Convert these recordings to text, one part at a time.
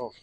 Oh.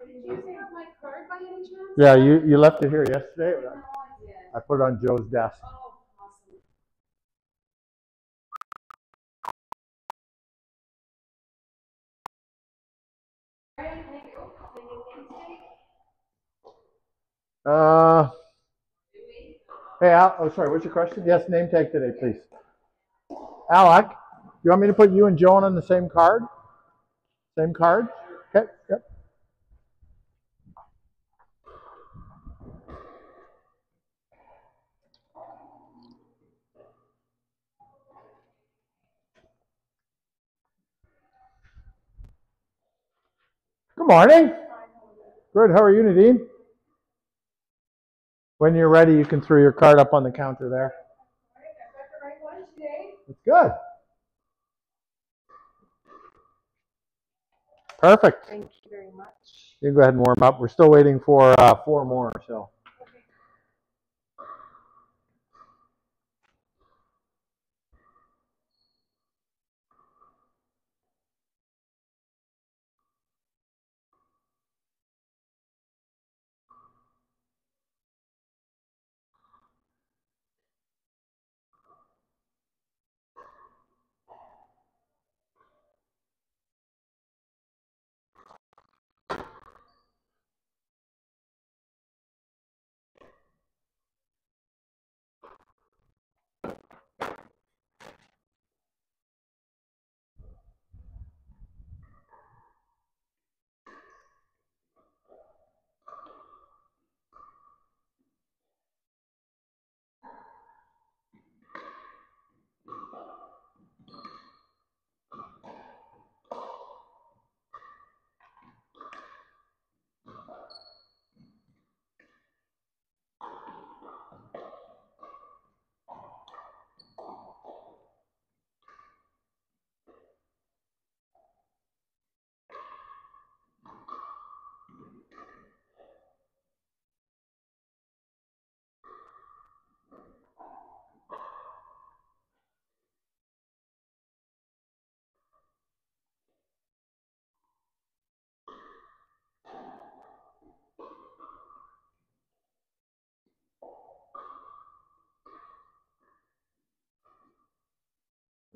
Did you have my card by any chance? Yeah, you left it here yesterday. No, I did. I put it on Joe's desk. Oh, awesome. Hey, Al, oh, sorry, what's your question? Yes, name tag today, please. Alec, you want me to put you and Joan on the same card? Same card? Okay, yep. Good morning. Good, how are you, Nadine? When you're ready, you can throw your card up on the counter there. All right, I got the right one today. That's good. Perfect. Thank you very much. You can go ahead and warm up. We're still waiting for 4 more, so.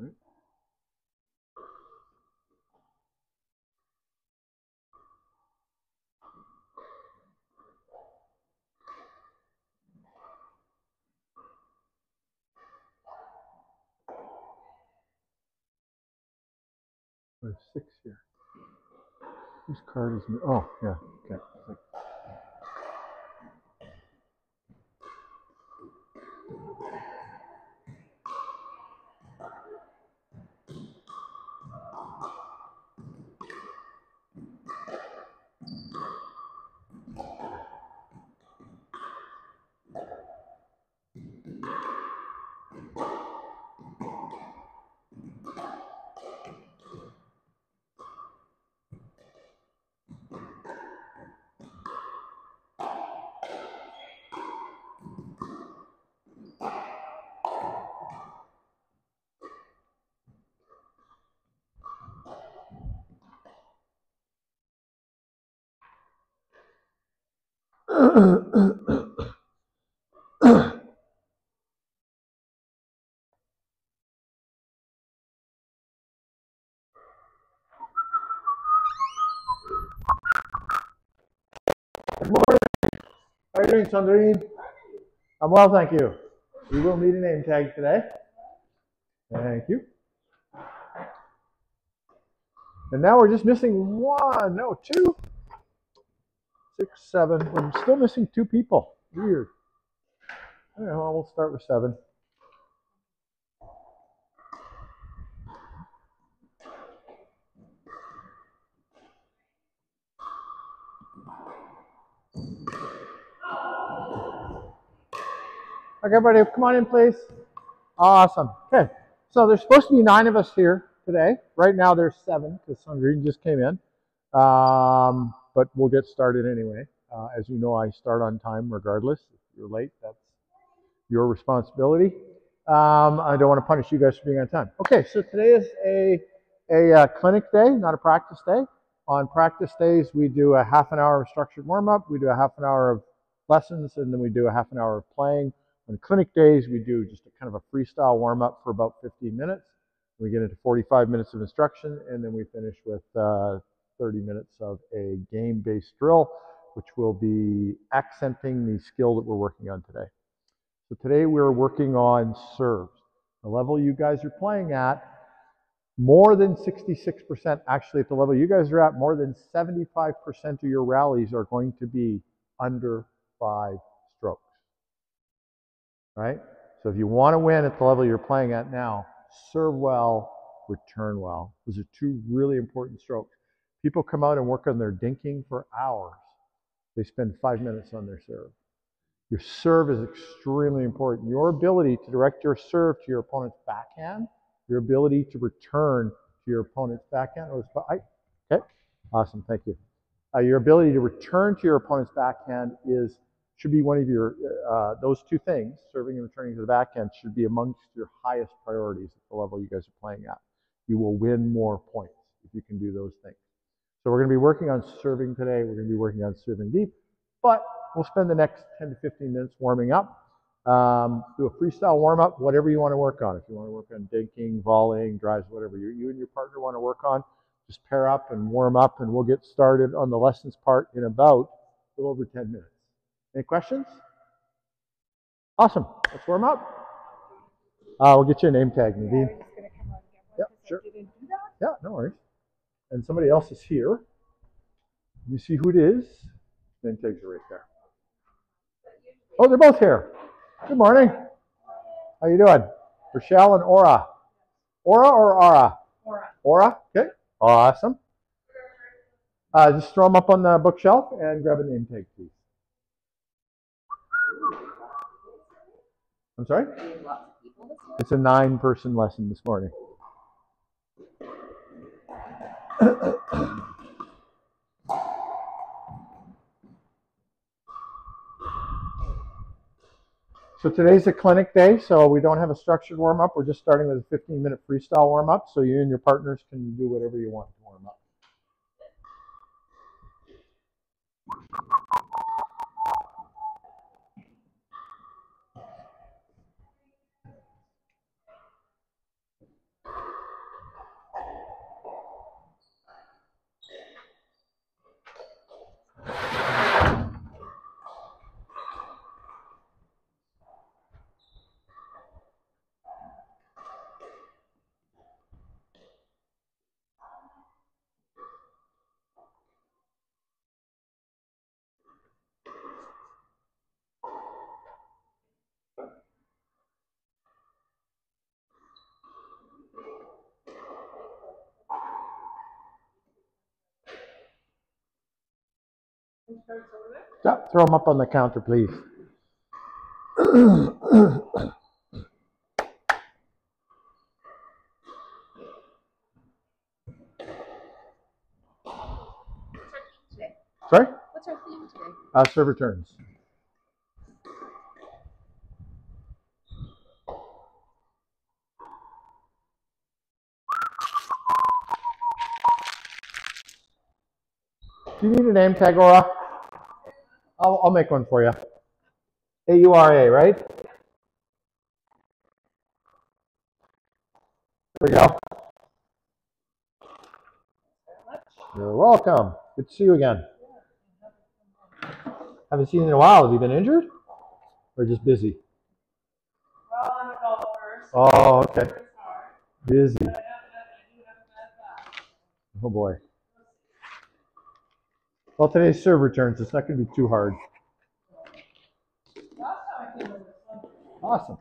Okay. There's 6 here. Whose card is, oh, yeah, okay. How are you doing, Sandrine? I'm well, thank you. We will need a name tag today. Thank you. And now we're just missing one, no, two, 6, 7. We're still missing 2 people. Weird. Well, we'll start with 7. Okay, everybody, come on in, please. Awesome. Okay, so there's supposed to be 9 of us here today. Right now there's 7 because Sandrine just came in. But we'll get started anyway. As you know, I start on time regardless. If you're late, that's your responsibility. I don't want to punish you guys for being on time. Okay, so today is a clinic day, not a practice day. On practice days, we do a half an hour of structured warm-up, we do a half an hour of lessons, and then we do a half an hour of playing. On clinic days, we do just a kind of a freestyle warm-up for about 15 minutes. We get into 45 minutes of instruction, and then we finish with 30 minutes of a game-based drill, which will be accenting the skill that we're working on today. So today we're working on serves. The level you guys are playing at, more than 66%, actually at the level you guys are at, more than 75% of your rallies are going to be under 5 strokes. Right? So if you want to win at the level you're playing at now, serve well, return well. Those are 2 really important strokes. People come out and work on their dinking for hours. They spend 5 minutes on their serve. Your serve is extremely important. Your ability to direct your serve to your opponent's backhand, your ability to return to your opponent's backhand. Okay, awesome, thank you. Your ability to return to your opponent's backhand should be one of your, those 2 things, serving and returning to the backhand, should be amongst your highest priorities at the level you guys are playing at. You will win more points if you can do those things. So we're going to be working on serving today. We're going to be working on serving deep, but we'll spend the next 10 to 15 minutes warming up. Do a freestyle warm-up, whatever you want to work on. If you want to work on dinking, volleying, drives, whatever you and your partner want to work on, just pair up and warm up, and we'll get started on the lessons part in about a little over 10 minutes. Any questions? Awesome. Let's warm up. We'll get you a name tag, Nadine. Yeah, we're just going to come out and get one. Yeah, sure. Yeah, no worries. And somebody else is here. You see who it is? Name tags are right there. Oh, they're both here. Good morning. How you doing? Rochelle and Aura. Aura or Aura? Aura. Aura? Okay. Awesome. Just throw them up on the bookshelf and grab a name tag, please. I'm sorry? It's a 9-person lesson this morning. So today's a clinic day, so we don't have a structured warm-up. We're just starting with a 15-minute freestyle warm-up, so you and your partners can do whatever you want to warm up. Yeah, throw them up on the counter, please. Sorry? What's our theme today? Serve returns. Do you need a name tag, Aura? I'll make one for you. A-U-R-A, right? There we go. You're welcome. Good to see you again. Haven't seen you in a while. Have you been injured? Or just busy? Well, I'm a golfer. So Oh, okay. it's hard. Busy. But I do have that. Oh boy. Well, today's serve returns. It's not going to be too hard. Last time I came over Sunday. Awesome.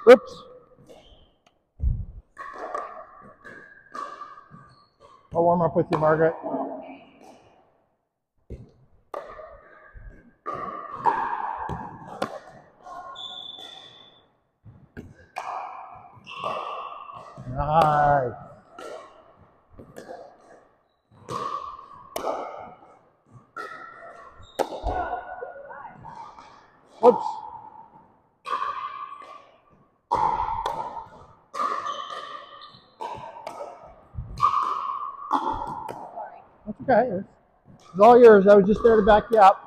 Oops. I'll warm up with you, Margaret. Nice. Whoops. Sorry. That's okay. It's all yours. I was just there to back you up.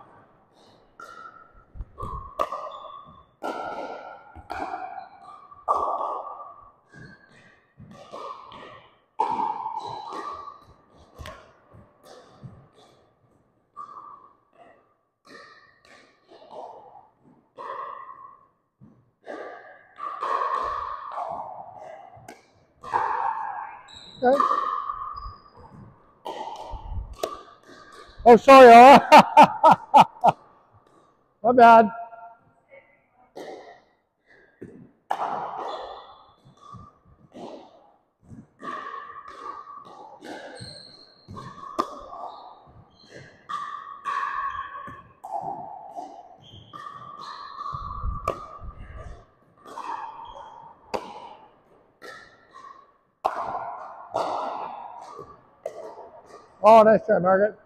Okay. Oh, sorry. My bad. Oh, nice try, Margaret.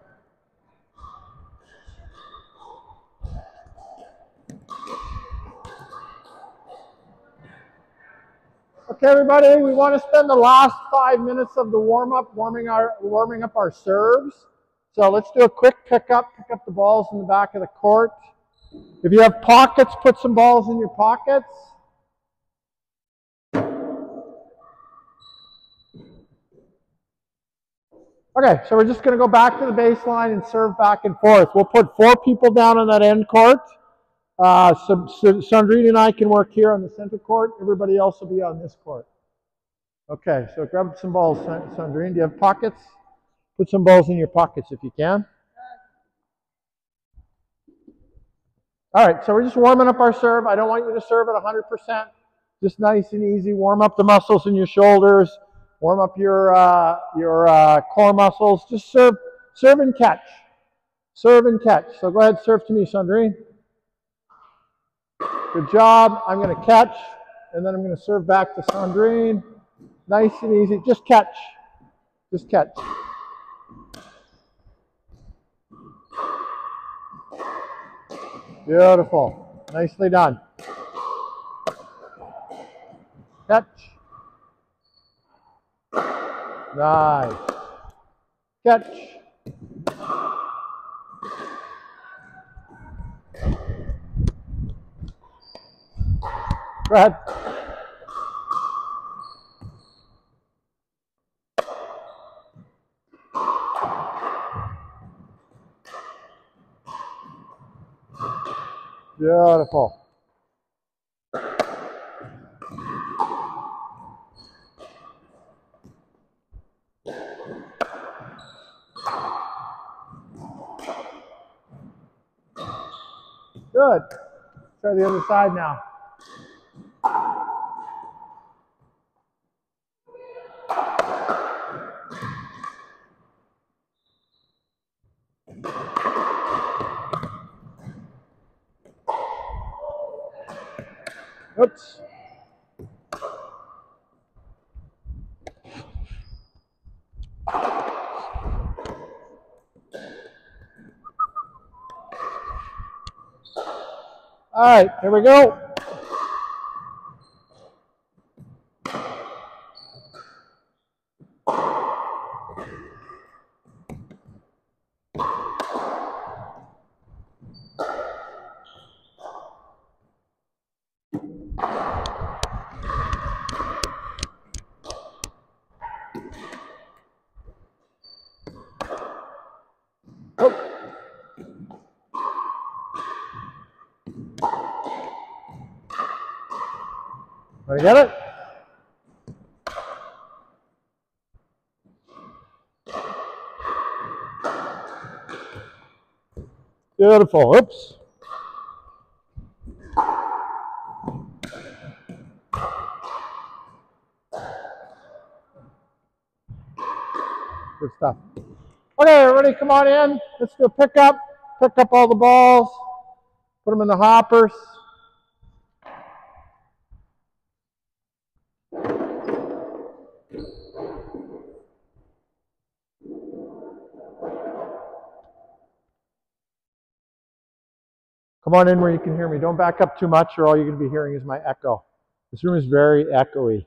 Okay, everybody, we want to spend the last 5 minutes of the warm-up warming up our serves. So let's do a quick pickup. Pick up the balls in the back of the court. If you have pockets, put some balls in your pockets. Okay, so we're just going to go back to the baseline and serve back and forth. We'll put 4 people down on that end court. Sandrine and I can work here on the center court. Everybody else will be on this court. Okay, so grab some balls, Sandrine. Do you have pockets? Put some balls in your pockets if you can. All right, so we're just warming up our serve. I don't want you to serve at 100%. Just nice and easy. Warm up the muscles in your shoulders. Warm up your core muscles. Just serve and catch. Serve and catch. So go ahead, serve to me, Sandrine. Good job. I'm going to catch, and then I'm going to serve back to Sandrine. Nice and easy. Just catch. Just catch. Beautiful. Nicely done. Catch. Nice. Catch. Go ahead. Beautiful. Good. Try the other side now. Oops. All right, here we go. Want to get it? Beautiful. Oops. Good stuff. Okay, everybody, come on in. Let's do a pickup. Pick up all the balls. Put them in the hoppers. Come on in where you can hear me. Don't back up too much or all you're going to be hearing is my echo. This room is very echoey.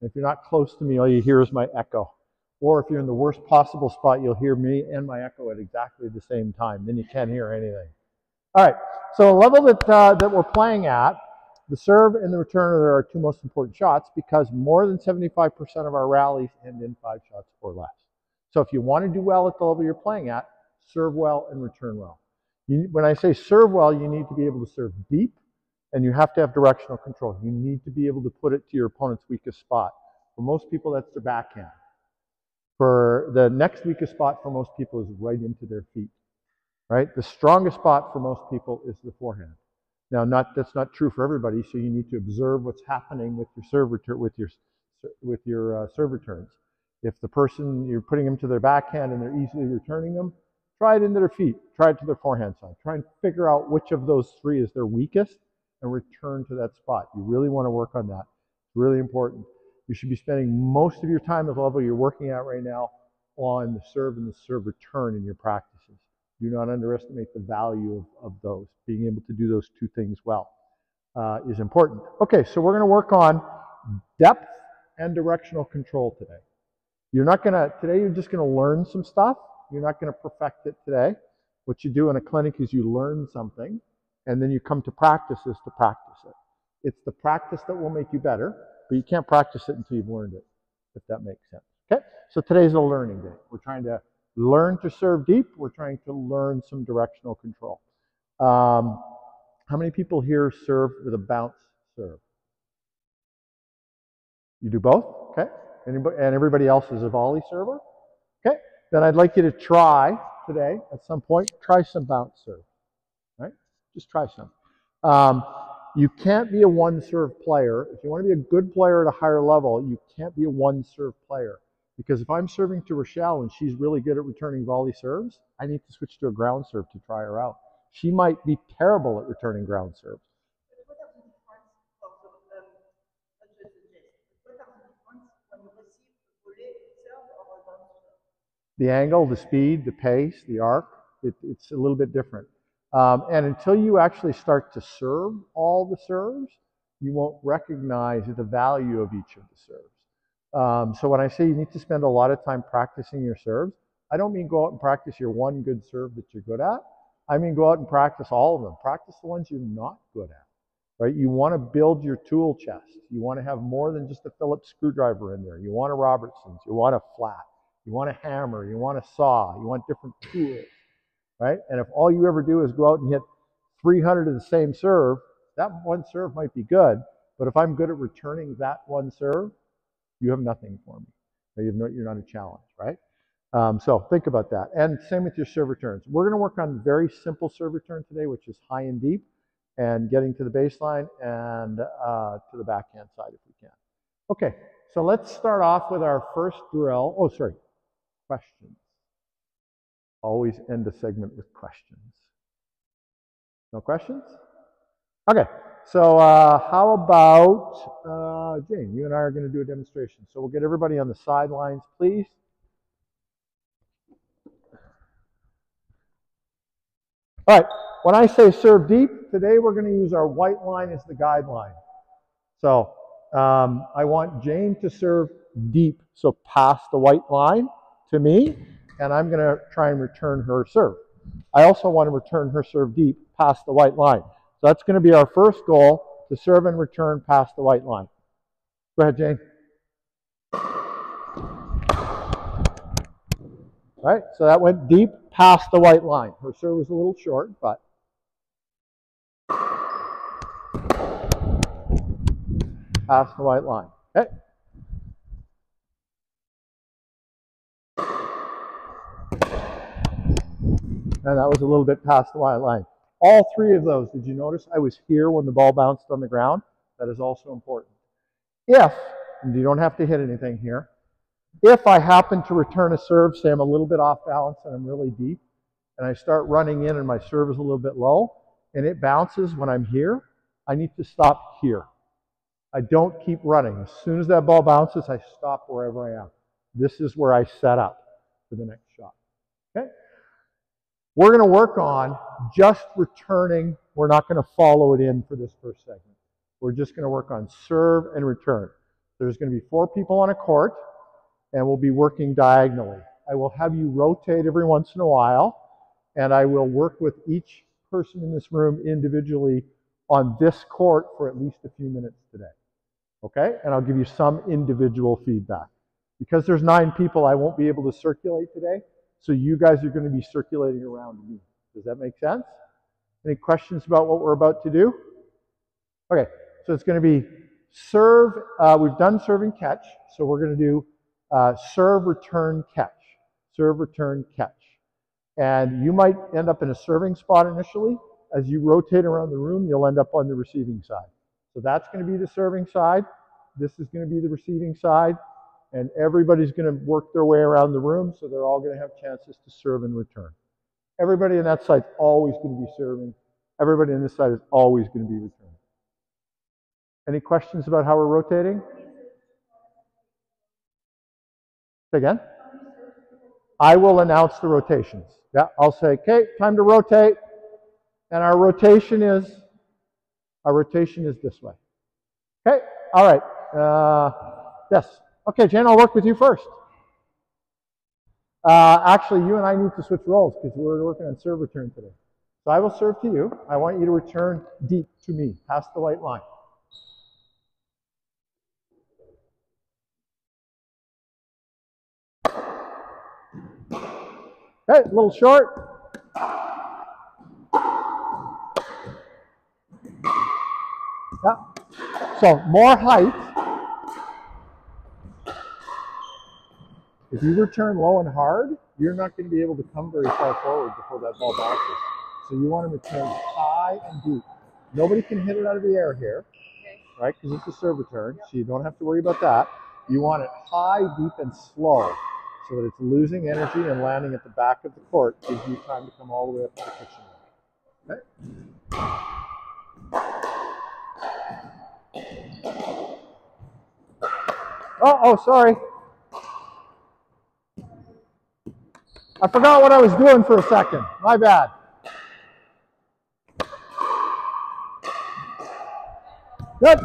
If you're not close to me, all you hear is my echo. Or if you're in the worst possible spot, you'll hear me and my echo at exactly the same time. Then you can't hear anything. All right, so the level that we're playing at, the serve and the return are our two most important shots because more than 75% of our rallies end in 5 shots or less. So if you want to do well at the level you're playing at, serve well and return well. When I say serve well, you need to be able to serve deep and you have to have directional control. You need to be able to put it to your opponent's weakest spot. For most people, that's their backhand. For the next weakest spot for most people is right into their feet. Right? The strongest spot for most people is the forehand. Now, that's not true for everybody, so you need to observe what's happening with your serve serve returns. If the person you're putting them to their backhand and they're easily returning them, try it into their feet. Try it to their forehand side. Try and figure out which of those 3 is their weakest and return to that spot. You really want to work on that. It's really important. You should be spending most of your time at the level you're working at right now on the serve and the serve return in your practices. Do not underestimate the value of those. Being able to do those 2 things well is important. Okay, so we're going to work on depth and directional control today. Today you're just going to learn some stuff. You're not going to perfect it today. What you do in a clinic is you learn something, and then you come to practices to practice it. It's the practice that will make you better, but you can't practice it until you've learned it, if that makes sense. Okay, so today's a learning day. We're trying to learn to serve deep. We're trying to learn some directional control. How How many people here serve with a bounce serve? You do both? Okay. Anybody, and everybody else is a volley server? Okay. Then I'd like you to try today, at some point, try some bounce serve. Right? Just try some. You can't be a one-serve player. If you want to be a good player at a higher level, you can't be a one-serve player. Because if I'm serving to Rochelle and she's really good at returning volley serves, I need to switch to a ground serve to try her out. She might be terrible at returning ground serves. The angle, the speed, the pace, the arc, it's a little bit different. And until you actually start to serve all the serves, you won't recognize the value of each of the serves. So when I say you need to spend a lot of time practicing your serves, I don't mean go out and practice your one good serve that you're good at. I mean go out and practice all of them. Practice the ones you're not good at. Right? You want to build your tool chest. You want to have more than just a Phillips screwdriver in there. You want a Robertson's. You want a flat. You want a hammer. You want a saw. You want different tools. Right? And if all you ever do is go out and hit 300 of the same serve, that one serve might be good. But if I'm good at returning that one serve, you have nothing for me. You're not a challenge, right? So think about that. And same with your serve returns. We're going to work on very simple serve return today, which is high and deep, and getting to the baseline and to the backhand side if we can. Okay, so let's start off with our first drill. Oh, sorry, questions. Always end a segment with questions. No questions? Okay, so how about, Jane, you and I are going to do a demonstration. So we'll get everybody on the sidelines, please. All right, when I say serve deep, today we're going to use our white line as the guideline. So I want Jane to serve deep, so past the white line to me, and I'm going to try and return her serve. I also want to return her serve deep past the white line. So that's going to be our first goal, to serve and return past the white line. Go ahead, Jane. All right, so that went deep past the white line. Her serve was a little short, but past the white line. Okay. And that was a little bit past the white line. All three of those, did you notice I was here when the ball bounced on the ground? That is also important. If, and you don't have to hit anything here, if I happen to return a serve, say I'm a little bit off balance and I'm really deep, and I start running in and my serve is a little bit low, and it bounces when I'm here, I need to stop here. I don't keep running. As soon as that ball bounces, I stop wherever I am. This is where I set up for the next shot. Okay? We're going to work on just returning. We're not going to follow it in for this first segment. We're just going to work on serve and return. There's going to be 4 people on a court, and we'll be working diagonally. I will have you rotate every once in a while, and I will work with each person in this room individually on this court for at least a few minutes today. Okay? And I'll give you some individual feedback. Because there's 9 people, I won't be able to circulate today, so you guys are going to be circulating around me. Does that make sense? Any questions about what we're about to do? Okay, so it's going to be serve. We've done serve and catch, so we're going to do serve, return, catch. Serve, return, catch. And you might end up in a serving spot initially. As you rotate around the room, you'll end up on the receiving side. So that's going to be the serving side. This is going to be the receiving side. And everybody's going to work their way around the room, so they're all going to have chances to serve and return. Everybody on that side is always going to be serving. Everybody on this side is always going to be returning. Any questions about how we're rotating? Say again? I will announce the rotations. Yeah, I'll say, okay, time to rotate. And our rotation is this way. Okay, all right. Yes. Okay, Jen, I'll work with you first. Actually, you and I need to switch roles because we're working on serve return today. So I will serve to you. I want you to return deep to me, past the white line. Okay, a little short. So more height. If you return low and hard, you're not going to be able to come very far forward before that ball bounces. So you want to return high and deep. Nobody can hit it out of the air here, right? Because it's a serve return, so you don't have to worry about that. You want it high, deep, and slow so that it's losing energy and landing at the back of the court gives you time to come all the way up to the kitchen. Okay? Oh, sorry. I forgot what I was doing for a second. My bad. Good.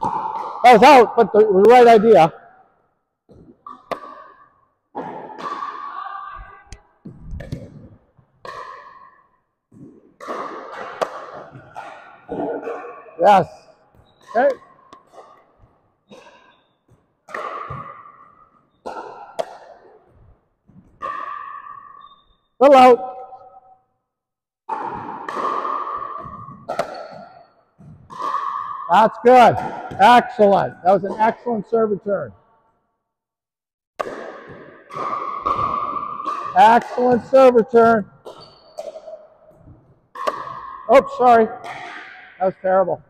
That was out, but the right idea. Yes. Okay. Little out. That's good. Excellent. That was an excellent serve return. Excellent serve return. Oh, sorry. That was terrible.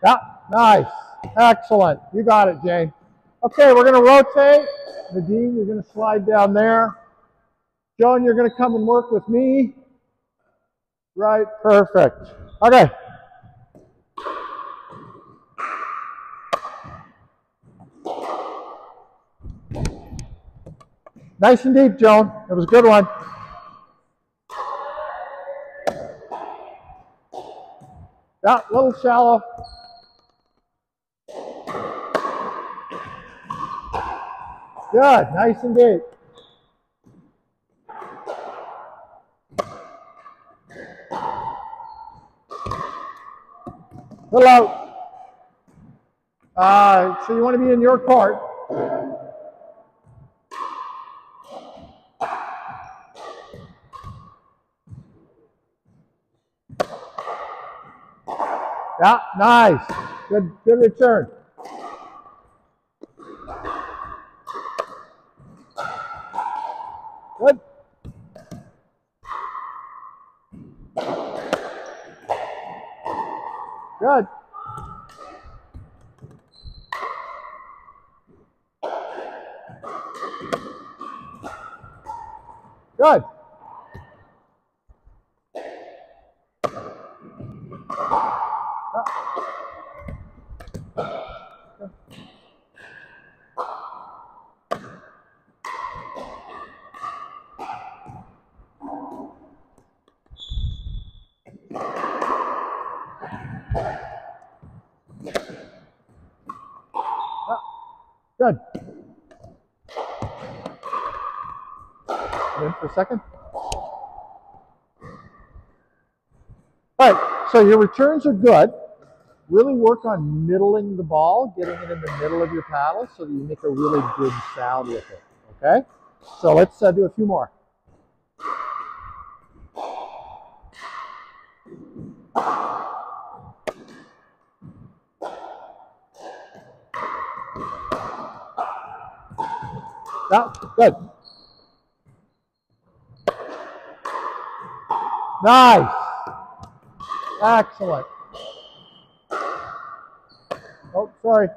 Yeah, nice. Excellent. You got it, Jane. Okay, we're going to rotate. Nadine, you're going to slide down there. Joan, you're going to come and work with me. Right, perfect. Okay. Nice and deep, Joan. It was a good one. Yeah, a little shallow. Good, nice and deep. Little out. So you want to be in your court. Yeah, nice. Good return. Good. Good. Good. Good. In for a second. All right, so your returns are good. Really work on middling the ball, getting it in the middle of your paddle so that you make a really good sound with it, okay? So let's do a few more. Yeah, good. Nice. Excellent. Oh, sorry.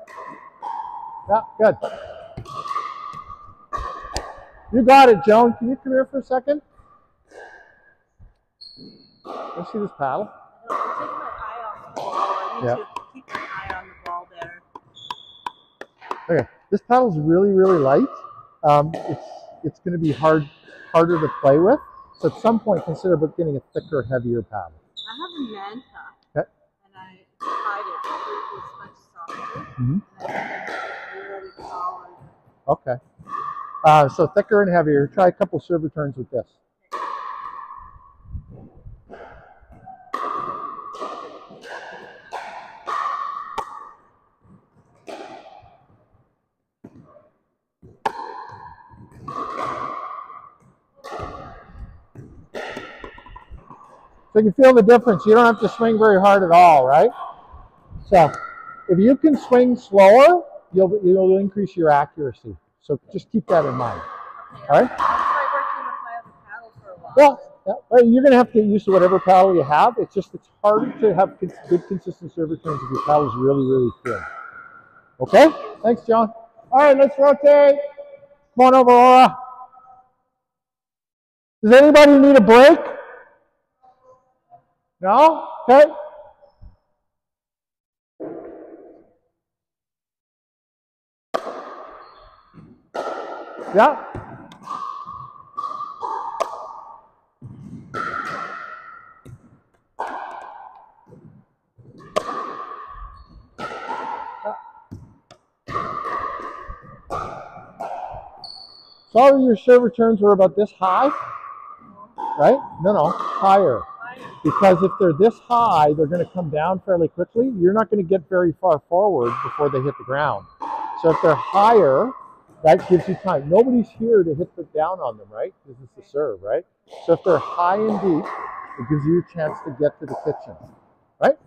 Yeah, good. You got it, Joan. Can you come here for a second? Let's see this paddle. No, I'm taking my eye off the ball. I need to keep my eye on the ball there. Okay, this paddle's really, really light. It's going to be harder to play with. So at some point, consider about getting a thicker, heavier paddle. I have a Manta, Okay. and I tried it. It was much softer, Mm-hmm. and I think it's really solid. Okay. So thicker and heavier. Try a couple serve returns with this. So you can feel the difference. You don't have to swing very hard at all, right? So if you can swing slower, you'll increase your accuracy. So just keep that in mind. Okay, All right? I'll try working with my other paddle for a while. Well, you're going to have to get used to whatever paddle you have. It's harder to have good consistent serve returns if your paddle is really, really thin. Okay? Thanks, John. All right, let's rotate. Come on over, Laura. Does anybody need a break? No? Okay. Yeah. So your serve returns were about this high, right? No, higher. Because if they're this high, they're going to come down fairly quickly. You're not going to get very far forward before they hit the ground. So if they're higher, that gives you time. Nobody's here to hit down on them, right? This is the serve, right? So if they're high and deep, it gives you a chance to get to the kitchen, right?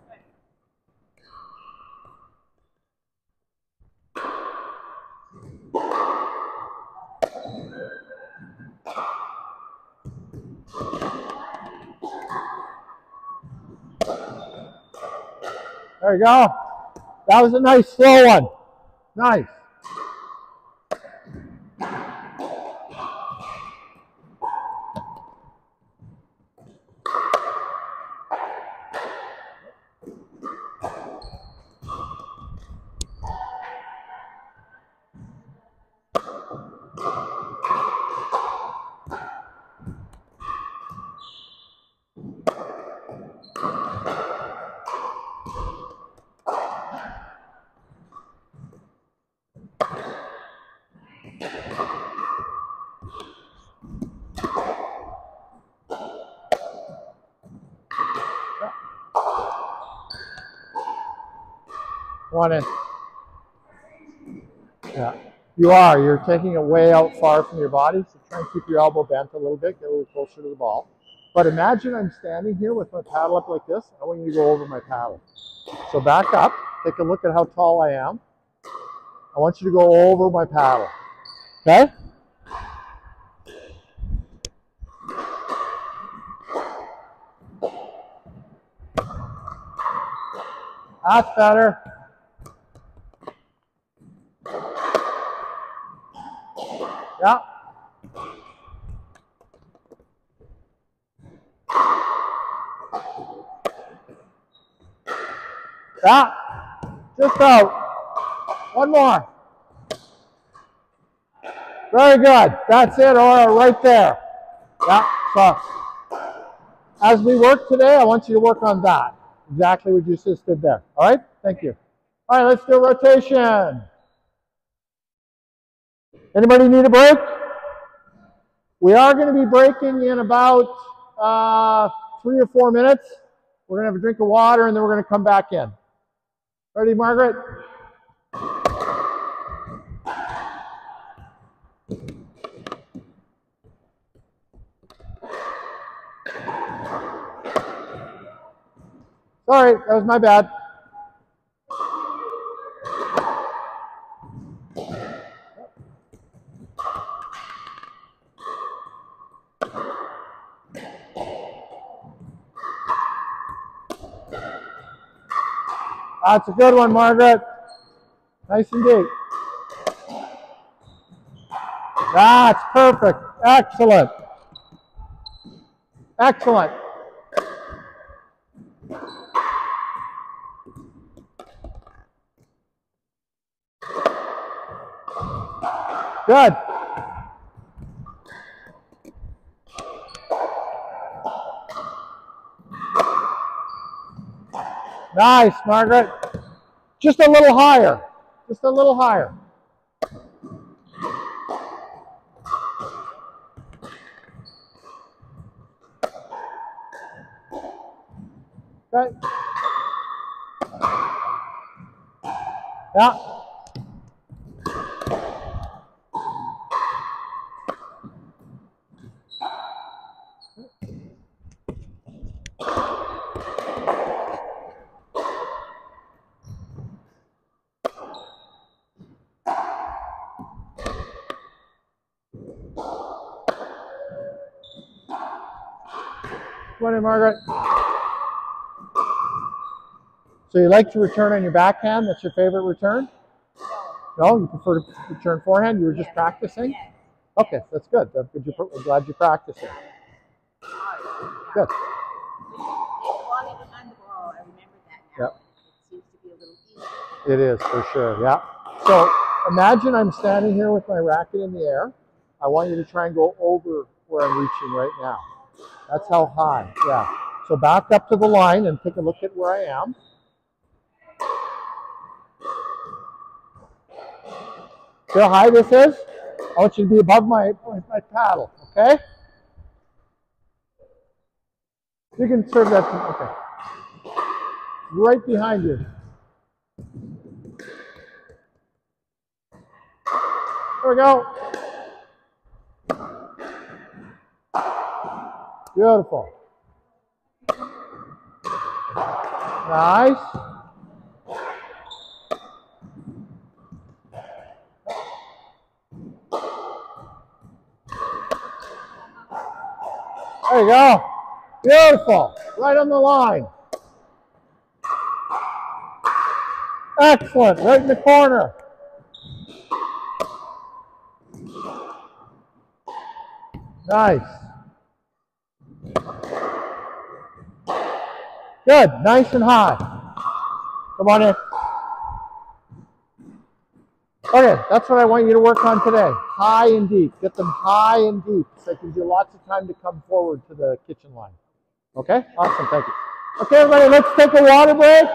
There you go. That was a nice slow one. Nice. One in. Yeah. You are. You're taking it way out far from your body, so try and keep your elbow bent a little bit, get a little closer to the ball. But imagine I'm standing here with my paddle up like this. I want you to go over my paddle. So back up. Take a look at how tall I am. I want you to go over my paddle. Okay? That's better. Yeah. Yeah. Just out. One more. Very good. That's it, Aura, right there. Yeah. So as we work today, I want you to work on that. Exactly what you just did there. All right? Thank you. All right, let's do rotation. Anybody need a break? We are going to be breaking in about 3 or 4 minutes. We're going to have a drink of water, and then we're going to come back in. Ready, Margaret? Sorry, that was my bad. That's a good one, Margaret. Nice and deep. That's perfect. Excellent. Excellent. Good. Nice, Margaret. Just a little higher. Just a little higher. Okay. Yeah. Come on in, Margaret. So you like to return on your backhand? That's your favorite return? No, you prefer to return forehand? You were just practicing? Yes. Okay, that's good. I'm glad you're practicing. Good. The quality on the ball, I remember that now. Yep. It seems to be a little easier. It is, for sure, yeah. So imagine I'm standing here with my racket in the air. I want you to try and go over where I'm reaching right now. That's how high, yeah. So back up to the line and take a look at where I am. See how high this is? I want you to be above my paddle, okay? You can serve that, okay. Right behind you. There we go. Beautiful. Nice. There you go. Beautiful. Right on the line. Excellent. Right in the corner. Nice. Good. Nice and high. Come on in. Okay, that's what I want you to work on today. High and deep. Get them high and deep. So it gives you lots of time to come forward to the kitchen line. Okay? Awesome. Thank you. Okay, everybody, let's take a water break.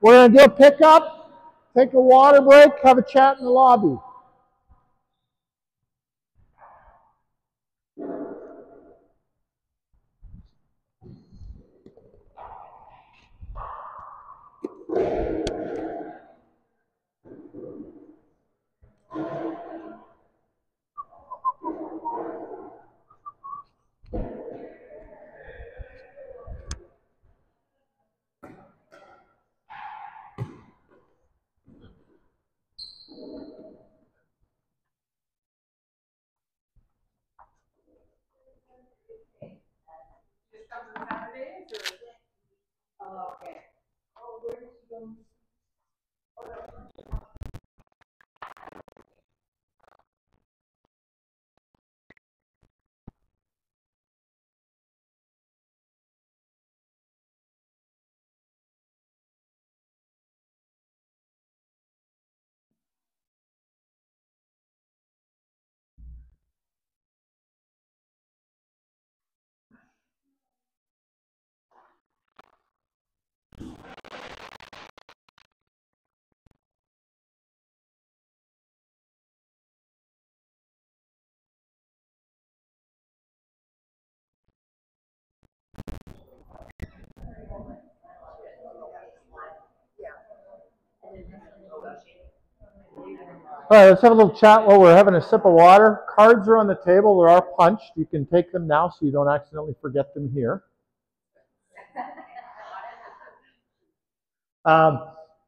We're going to do a pickup. Take a water break. Have a chat in the lobby. All right, let's have a little chat while we're having a sip of water. Cards are on the table. They are punched. You can take them now so you don't accidentally forget them here.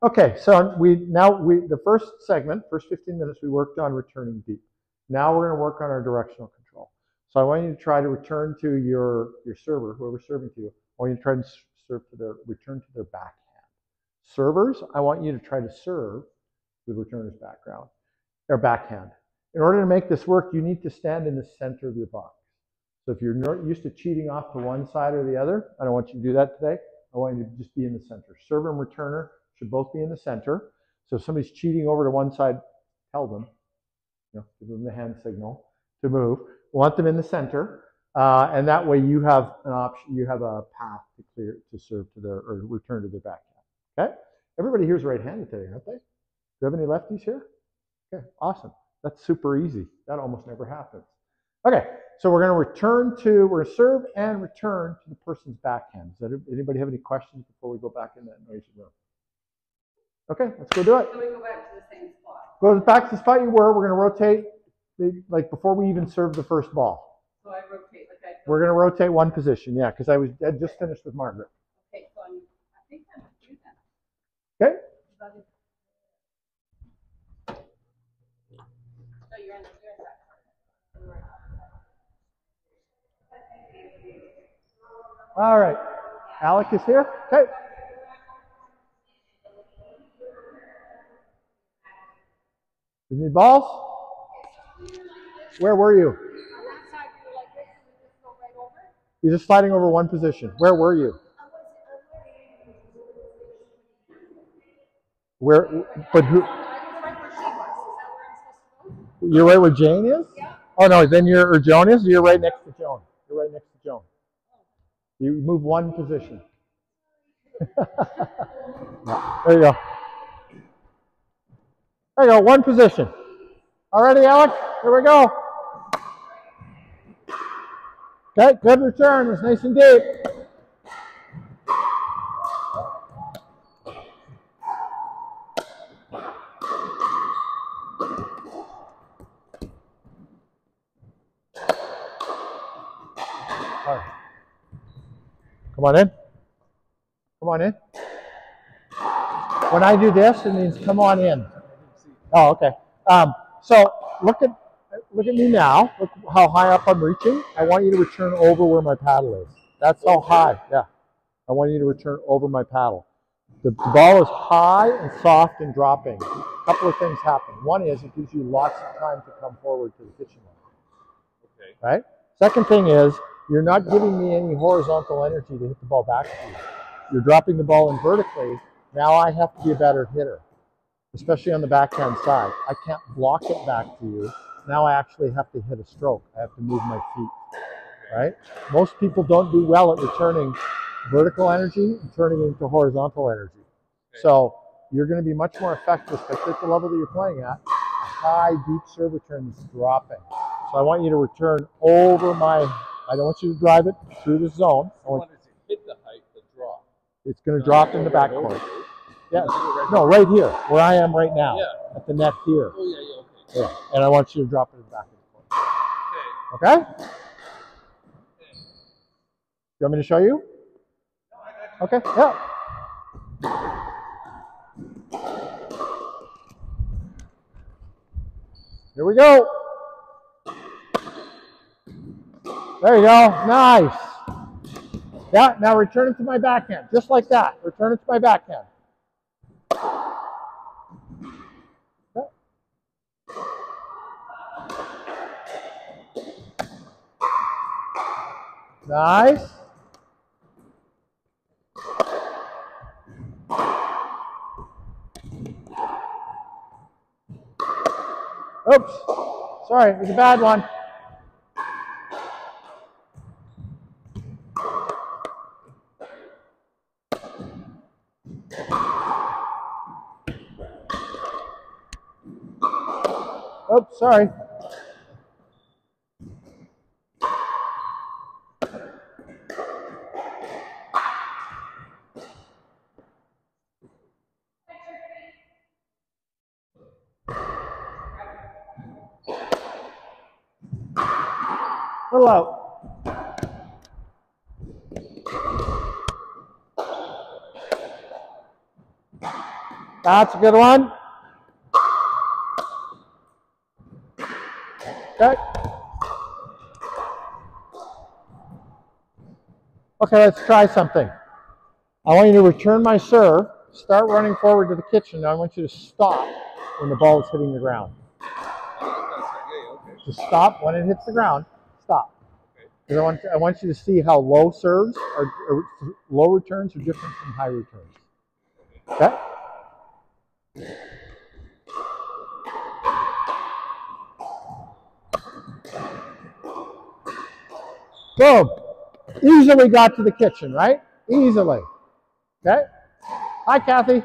Okay, so the first segment, first 15 minutes, we worked on returning deep. Now we're going to work on our directional control. So I want you to try to return to your server, whoever's serving to you. I want you to try to return to their backhand. Servers, I want you to try to serve the returner's background. Or backhand. In order to make this work, you need to stand in the center of your box. So if you're not used to cheating off to one side or the other, I don't want you to do that today. I want you to just be in the center. Server and returner should both be in the center. So if somebody's cheating over to one side, tell them, give them the hand signal to move. We want them in the center, and that way you have an option. You have a path to serve to their or return to their backhand. Okay. Everybody here's right-handed today, aren't they? Do you have any lefties here? Okay, awesome. That's super easy. That almost never happens. Okay, so we're going to serve and return to the person's backhand. Does anybody have any questions before we go back in that noisy room? Okay, let's go do it. So we go back to the same spot. Go back to the spot you were. We're going to rotate, like before we even serve the first ball. So I rotate like I. We're going to rotate one position, yeah, because I just finished with Margaret. Okay, so I think I'm going to do that. Okay. So you're in that. All right. Alec is here. Okay. You need balls? Where were you? You're just sliding over one position. Where were you? Where? But who? You're right where Jane is? Oh no, then you're or Joan is. You're right next to Joan. You're right next to Joan. You move one position. There you go. There you go. One position. Alrighty, Alec. Here we go. Okay, good return. It was nice and deep. All right. Come on in. Come on in. When I do this, it means come on in. Oh, okay. So look at me now. Look how high up I'm reaching. I want you to return over where my paddle is. That's how high. Yeah. I want you to return over my paddle. The ball is high and soft and dropping. A couple of things happen. One is it gives you lots of time to come forward to the kitchen line. Okay. Right? Second thing is you're not giving me any horizontal energy to hit the ball back to you. You're dropping the ball in vertically. Now I have to be a better hitter, especially on the backhand side. I can't block it back to you. Now I actually have to hit a stroke. I have to move my feet, right? Most people don't do well at returning vertical energy and turning it into horizontal energy. So you're going to be much more effective, especially at the level that you're playing at. A high, deep serve return is dropping. So I want you to return over my, I don't want you to drive it through the zone. I want it to hit the height, the drop. It's going to drop in the backcourt. Yes. No, right here, where I am right now, at the net here. Oh, yeah, okay. Yeah. And I want you to drop it in the back of the court. Okay? You want me to show you? Okay, yeah. Here we go. There you go. Nice. Yeah, now return it to my backhand. Just like that. Return it to my backhand. Okay. Nice. Oops. Sorry, it was a bad one. Oops, sorry. Little out. That's a good one. Okay. Okay, let's try something. I want you to return my serve, start running forward to the kitchen. Now I want you to stop when the ball is hitting the ground. Just stop when it hits the ground. Stop. Because I want you to see how low serves or low returns are different from high returns. Okay? Boom. Easily got to the kitchen, right? Easily. Okay? Hi, Kathy.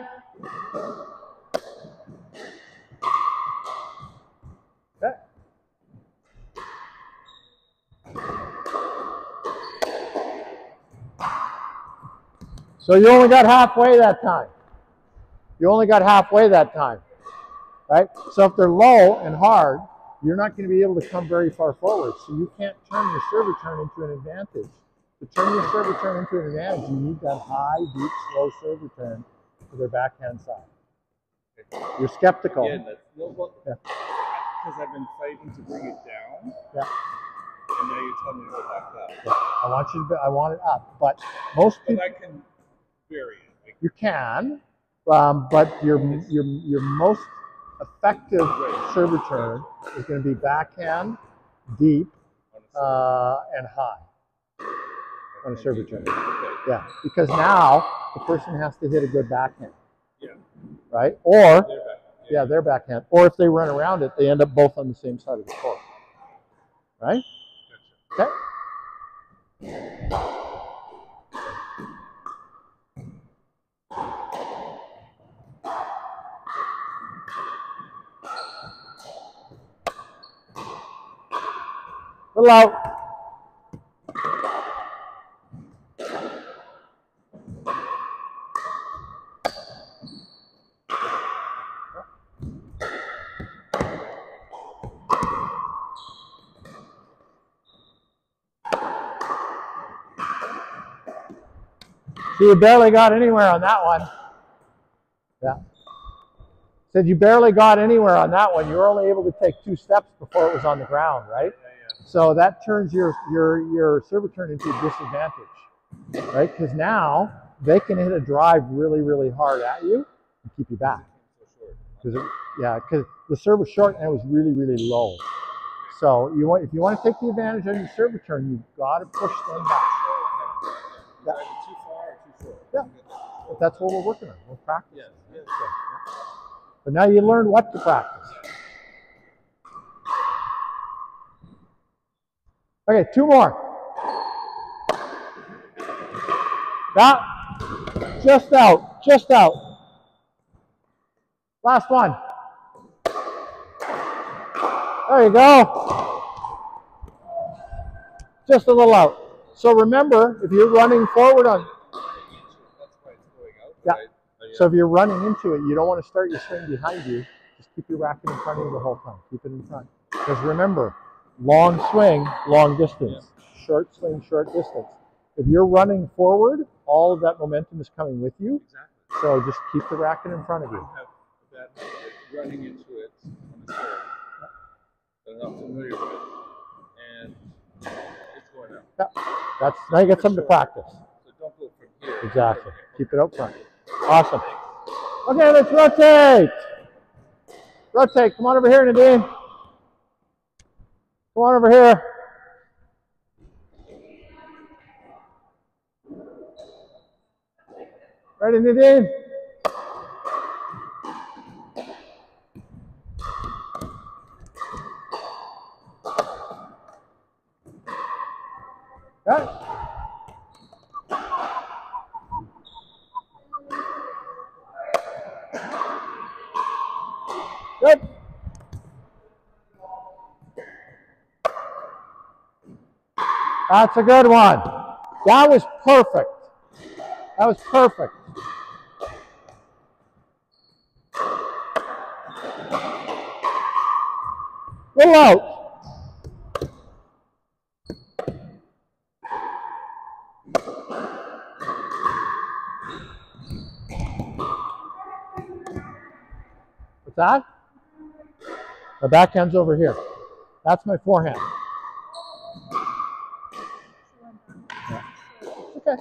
Okay. So you only got halfway that time. You only got halfway that time, right? So if they're low and hard, you're not going to be able to come very far forward. So you can't turn your serve return into an advantage. To turn your serve return into an advantage, you need that high, deep, slow serve return to their backhand side. You're skeptical. Yeah, that's because I've been fighting to bring it down. Yeah. And now you tell me to go back up. I want you to. I want it up, but most But people I can vary it. Like, you can, but your most effective serve return is going to be backhand, deep, and high on a serve return. Yeah, because now the person has to hit a good backhand. Yeah. Right? Or they're back. their backhand. Or if they run around it, they end up both on the same side of the court. Right? Gotcha. Okay. Little out. So you barely got anywhere on that one. Yeah. Said you barely got anywhere on that one. You were only able to take 2 steps before it was on the ground, right? Yeah. So that turns your serve return into a disadvantage, right? Because now they can hit a drive really, really hard at you and keep you back. Because the serve was short and it was really, really low. So if you want to take the advantage on your serve return, you've got to push them back. Yeah. Too far or too short? Yeah. But that's what we're working on. We're practicing. Yes. So, yeah. But now you learned what to practice. Okay, 2 more. That, just out, just out. Last one. There you go. Just a little out. So remember, if you're running forward on, That's why it's going out. yeah. Right? So if you're running into it, you don't want to start your swing behind you. Just keep your racket in front of you the whole time. Keep it in front. Because remember, long swing, long distance. Short swing, short distance. If you're running forward, all of that momentum is coming with you. Exactly. So just keep the racket in front of you. I have that habit running into it on the serve that I'm not familiar with, and it's going out. Yeah. Now you got something to practice. So don't go from here. Exactly. Keep it out front. Awesome. Okay, let's rotate. Rotate. Come on over here, Nadine. Come on over here. Ready, Nadine? Okay. Good. That's a good one. That was perfect. That was perfect. Little out. What's that? My backhand's over here. That's my forehand. Yeah. Okay.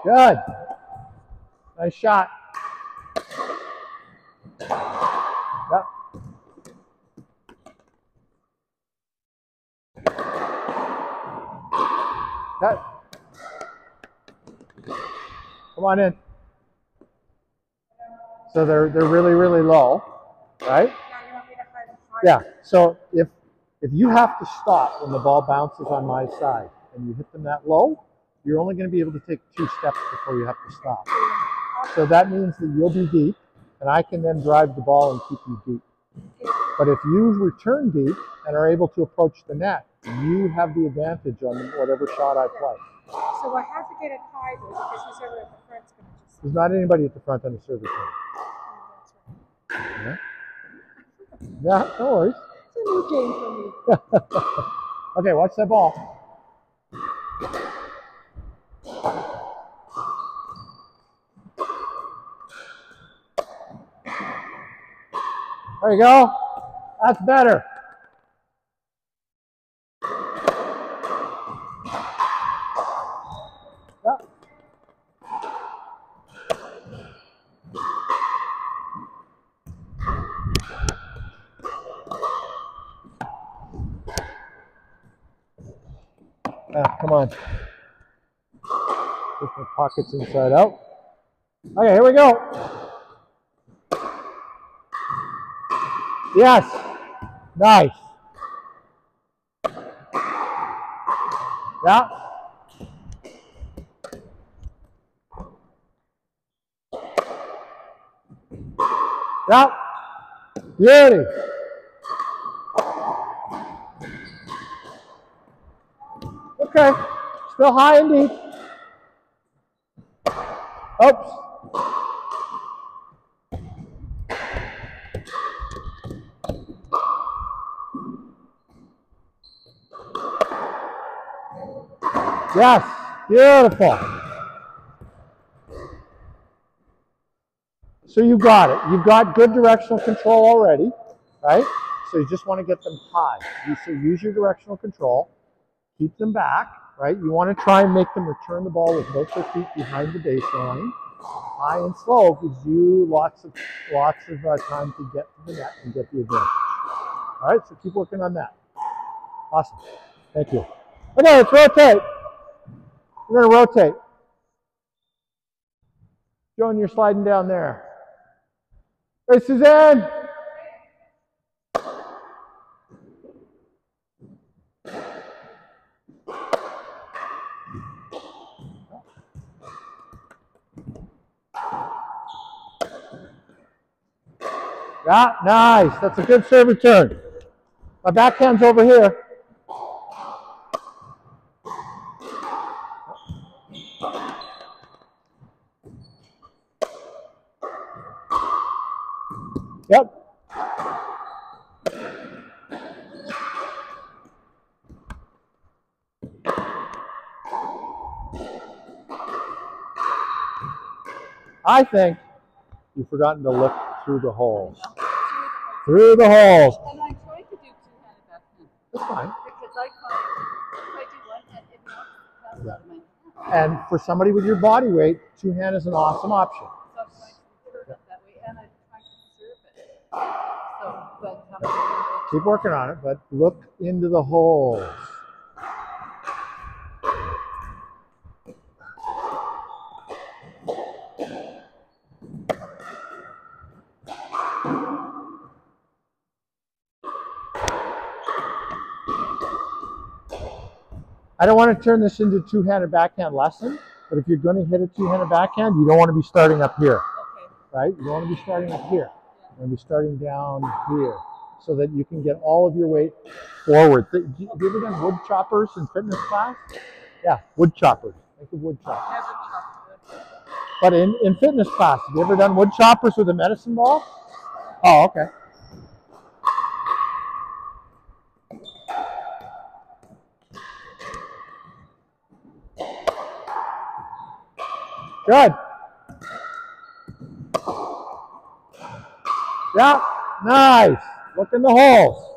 Good. Nice shot. Yep. Good. Come on in. So they're really, really low, right? Yeah. So if you have to stop when the ball bounces on my side and you hit them that low, you're only going to be able to take 2 steps before you have to stop. So that means that you'll be deep, and I can then drive the ball and keep you deep. But if you return deep and are able to approach the net, you have the advantage on whatever shot I play. So I have to get it tied because who's ever at the front's going to just... There's not anybody at the front on the service line. Oh, that's right. Yeah? Yeah, no worries. It's a new game for me. Okay, watch that ball. There you go. That's better. Yep. Come on. Push my pockets inside out. Okay, here we go. Yes. Nice. Yeah. Yeah. Beauty. Okay. Still high and deep. Oops. Yes. Beautiful. So you got it. You've got good directional control already, right? So you just want to get them high. So use your directional control. Keep them back, right? You want to try and make them return the ball with both their feet behind the baseline. High and slow gives you lots of time to get to the net and get the advantage. All right, so keep working on that. Awesome. Thank you. Okay, let's rotate. We're going to rotate. Joan, you're sliding down there. Hey, Suzanne. Yeah, nice. That's a good serve return. My backhand's over here. Yep. I think you've forgotten to look through the holes. Through the holes. And I tried to do two-handed backhand. That's fine. Because I find if I do one hand, it knocks the pass out of my hand. And for somebody with your body weight, two-hand is an awesome option. So I'm trying to turn it that way, and I'm trying to serve it. So, but Keep working on it, but look into the holes. I don't want to turn this into a two-handed backhand lesson, but if you're going to hit a two-handed backhand, you don't want to be starting up here, right? You don't want to be starting up here. You want to be starting down here so that you can get all of your weight forward. Have you ever done wood choppers in fitness class? Yeah, wood choppers. Think of wood choppers. But in fitness class, have you ever done wood choppers with a medicine ball? Oh, okay. Good. Yeah, nice. Look in the holes.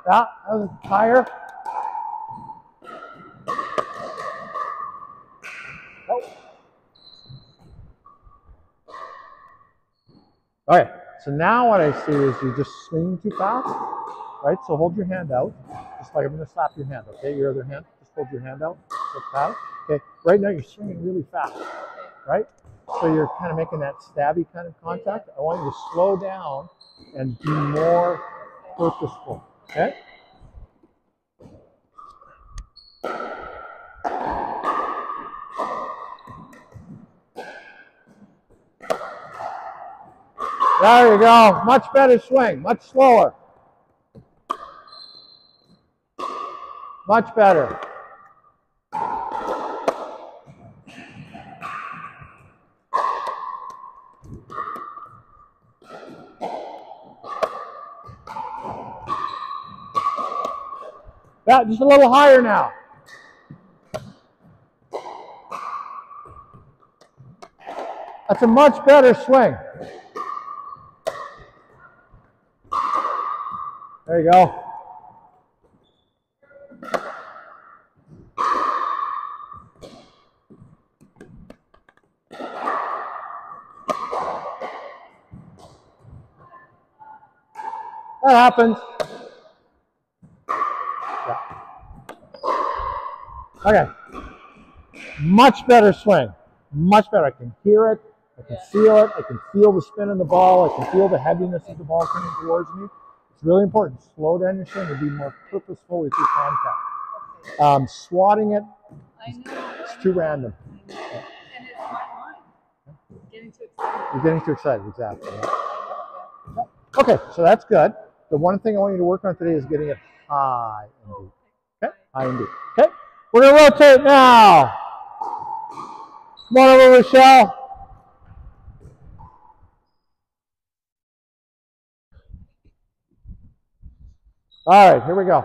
Yeah, that was higher. Oh. All right, so now what I see is you're just swinging too fast, right? So hold your hand out, just like I'm going to slap your hand, okay? Your other hand, just hold your hand out, look out. Okay, right now you're swinging really fast, right? So you're kind of making that stabby kind of contact. I want you to slow down and be more purposeful, okay? There you go. Much better swing. Much slower. Much better. Yeah, just a little higher now. That's a much better swing. There you go. That happens. Yeah. Okay. Much better swing. Much better. I can hear it. I can feel it. I can feel the spin in the ball. I can feel the heaviness of the ball coming towards me. It's really important. Slow down your swing and be more purposeful with your contact. Swatting it, it's too random. And it's my mind. Getting too excited. You're getting too excited, exactly. Okay, so that's good. The one thing I want you to work on today is getting it high and deep. Okay, high and deep. Okay, we're going to rotate now. Come on over, Rochelle. All right, here we go.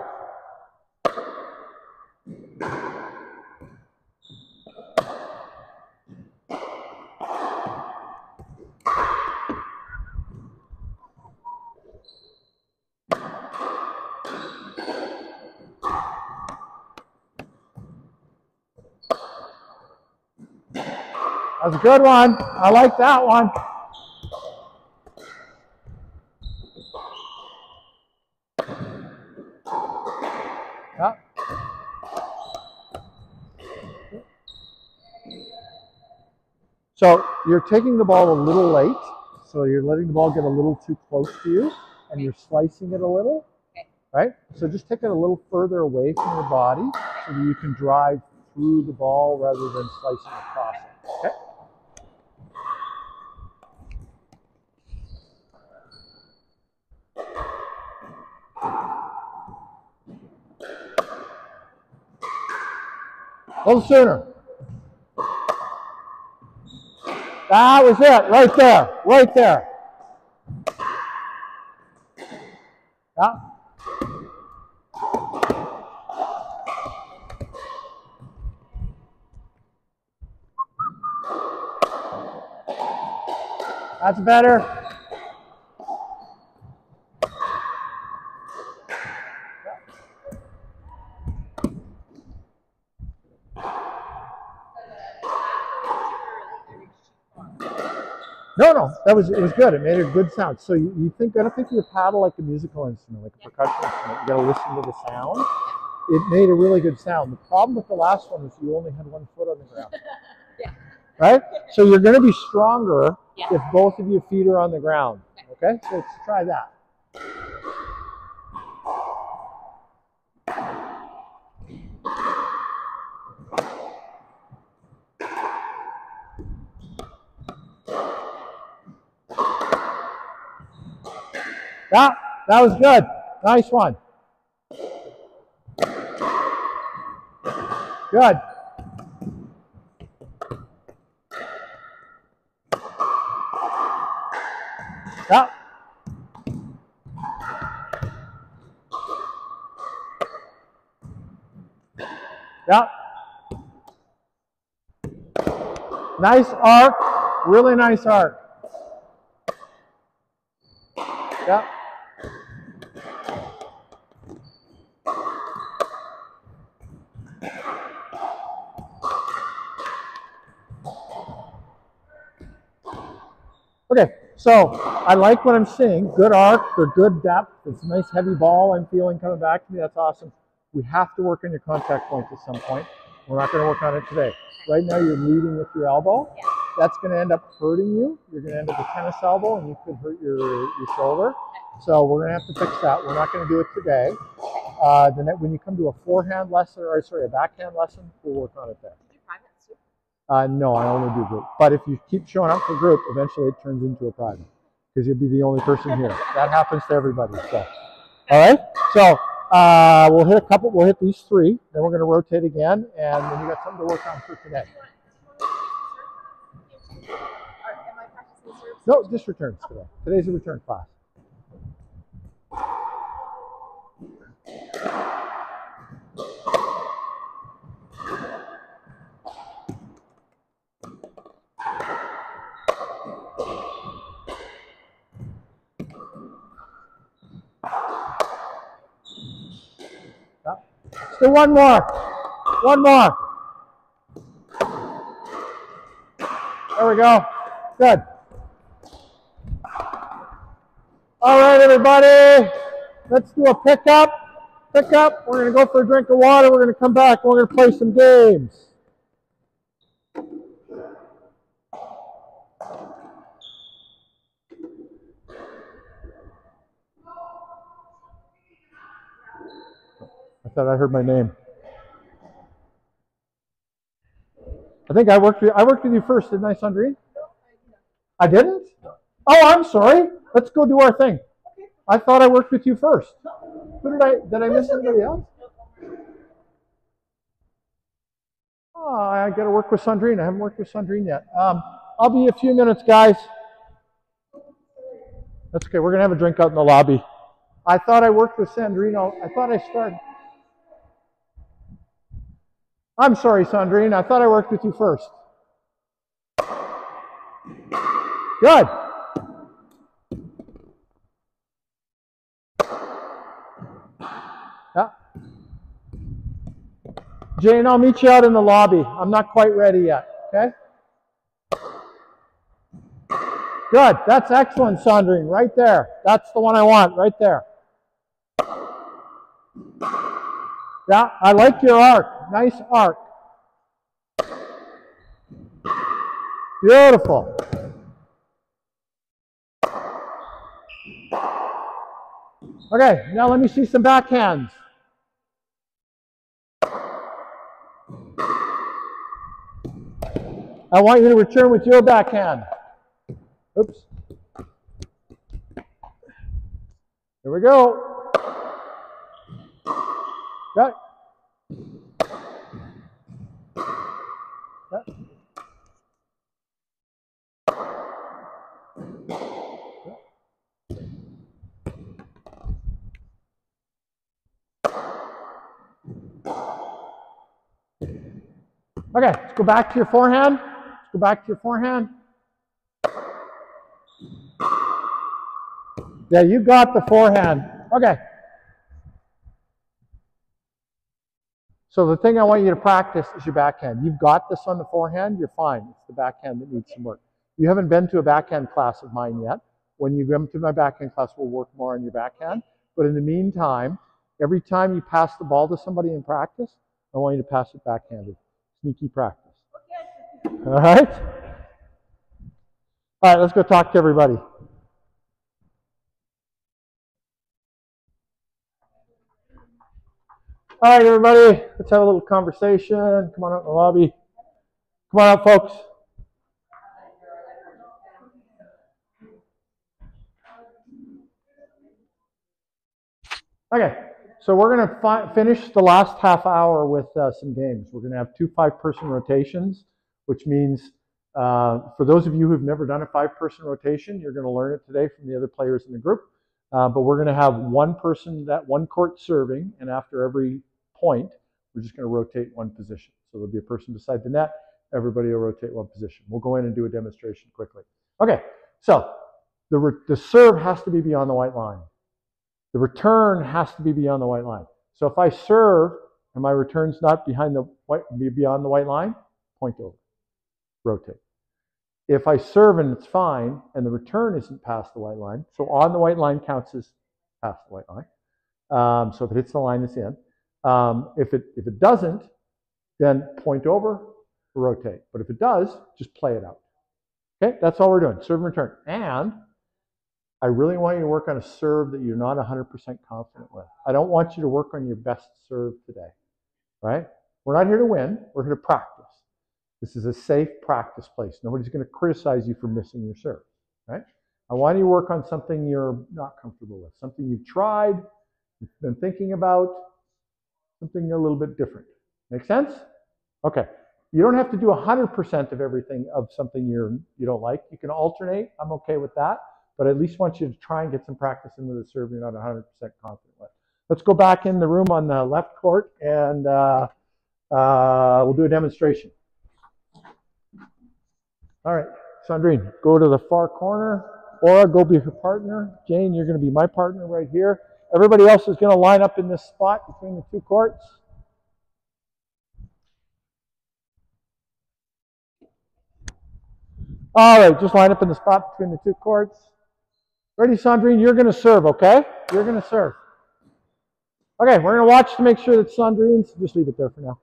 That was a good one. I like that one. Yeah. So you're taking the ball a little late, so you're letting the ball get a little too close to you, and you're slicing it a little, right? So just take it a little further away from your body so that you can drive through the ball rather than slicing across it, okay? A little sooner. That was it, right there, right there. Yeah. That's better. No, it was good. It made a good sound. So you gotta think of your paddle like a musical instrument, like a percussion instrument. You gotta listen to the sound. It made a really good sound. The problem with the last one is you only had one foot on the ground. Yeah. Right? So you're gonna be stronger if both of your feet are on the ground. Okay? So let's try that. That was good. Nice one. Good. Yeah. Yeah. Nice arc. Really nice arc. Yeah. Okay, so I like what I'm seeing. Good arc for good depth. It's a nice heavy ball I'm feeling coming back to me. That's awesome. We have to work on your contact point at some point. We're not going to work on it today. Right now you're leading with your elbow. That's going to end up hurting you. You're going to end up with a tennis elbow and you could hurt your shoulder. So we're going to have to fix that. We're not going to do it today. Then when you come to a forehand lesson, or sorry, a backhand lesson, we'll work on it there. No, I only do group. But if you keep showing up for group, eventually it turns into a private because you'll be the only person here. That happens to everybody. So, all right. So we'll hit a couple. We'll hit these three. Then we're going to rotate again, and then you got something to work on for today. No, just returns today. Today's a return class. Let's do one more. One more. There we go. Good. All right, everybody. Let's do a pickup. Pickup. We're going to go for a drink of water. We're going to come back. We're going to play some games. I thought I heard my name. I think I worked with you first, didn't I, Sandrine? I didn't? Oh, I'm sorry. Let's go do our thing. I thought I worked with you first. Who did I miss anybody else? Oh, I got to work with Sandrine. I haven't worked with Sandrine yet. I'll be a few minutes, guys. That's okay. We're going to have a drink out in the lobby. I thought I worked with Sandrine. I thought I started. I'm sorry, Sandrine. I thought I worked with you first. Good. Yeah. Jane, I'll meet you out in the lobby. I'm not quite ready yet, okay? Good. That's excellent, Sandrine. Right there. That's the one I want, right there. Yeah, I like your arc. Nice arc. Beautiful. Okay, now let me see some backhands. I want you to return with your backhand. Oops. Here we go. Okay. Okay, let's go back to your forehand. Let's go back to your forehand. Yeah, you got the forehand. Okay. So the thing I want you to practice is your backhand. You've got this on the forehand, you're fine. It's the backhand that needs some work. You haven't been to a backhand class of mine yet. When you come to my backhand class, we'll work more on your backhand. But in the meantime, every time you pass the ball to somebody in practice, I want you to pass it backhanded. Sneaky practice. All right? All right, let's go talk to everybody. All right, everybody, let's have a little conversation. Come on out in the lobby. Come on out, folks. Okay, so we're going to finish the last half hour with some games. We're going to have 2 5-person rotations, which means for those of you who've never done a 5-person rotation, you're going to learn it today from the other players in the group. But we're going to have one person, that one court serving, and after every point, we're just going to rotate one position. So there'll be a person beside the net. Everybody will rotate one position. We'll go in and do a demonstration quickly. Okay, so the serve has to be beyond the white line. The return has to be beyond the white line. So if I serve and my return's not beyond the white line, point over, rotate. If I serve and it's fine and the return isn't past the white line, so on the white line counts as past the white line. So if it hits the line, it's in. If it doesn't, then point over, rotate. But if it does, just play it out. Okay, that's all we're doing, serve and return. And I really want you to work on a serve that you're not 100% confident with. I don't want you to work on your best serve today, right? We're not here to win, we're here to practice. This is a safe practice place. Nobody's going to criticize you for missing your serve, right? I want you to work on something you're not comfortable with, something you've tried, you've been thinking about, something a little bit different. Make sense? Okay. You don't have to do 100% of everything of something you don't like. You can alternate. I'm okay with that. But I at least want you to try and get some practice in with a serve you're not 100% confident with. Let's go back in the room on the left court and we'll do a demonstration. All right, Sandrine, go to the far corner. Aura, go be her partner. Jane, you're going to be my partner right here. Everybody else is going to line up in this spot between the 2 courts. All right, just line up in the spot between the two courts. Ready, Sandrine? You're going to serve, okay? You're going to serve. Okay, we're going to watch to make sure that Sandrine's, just leave it there for now.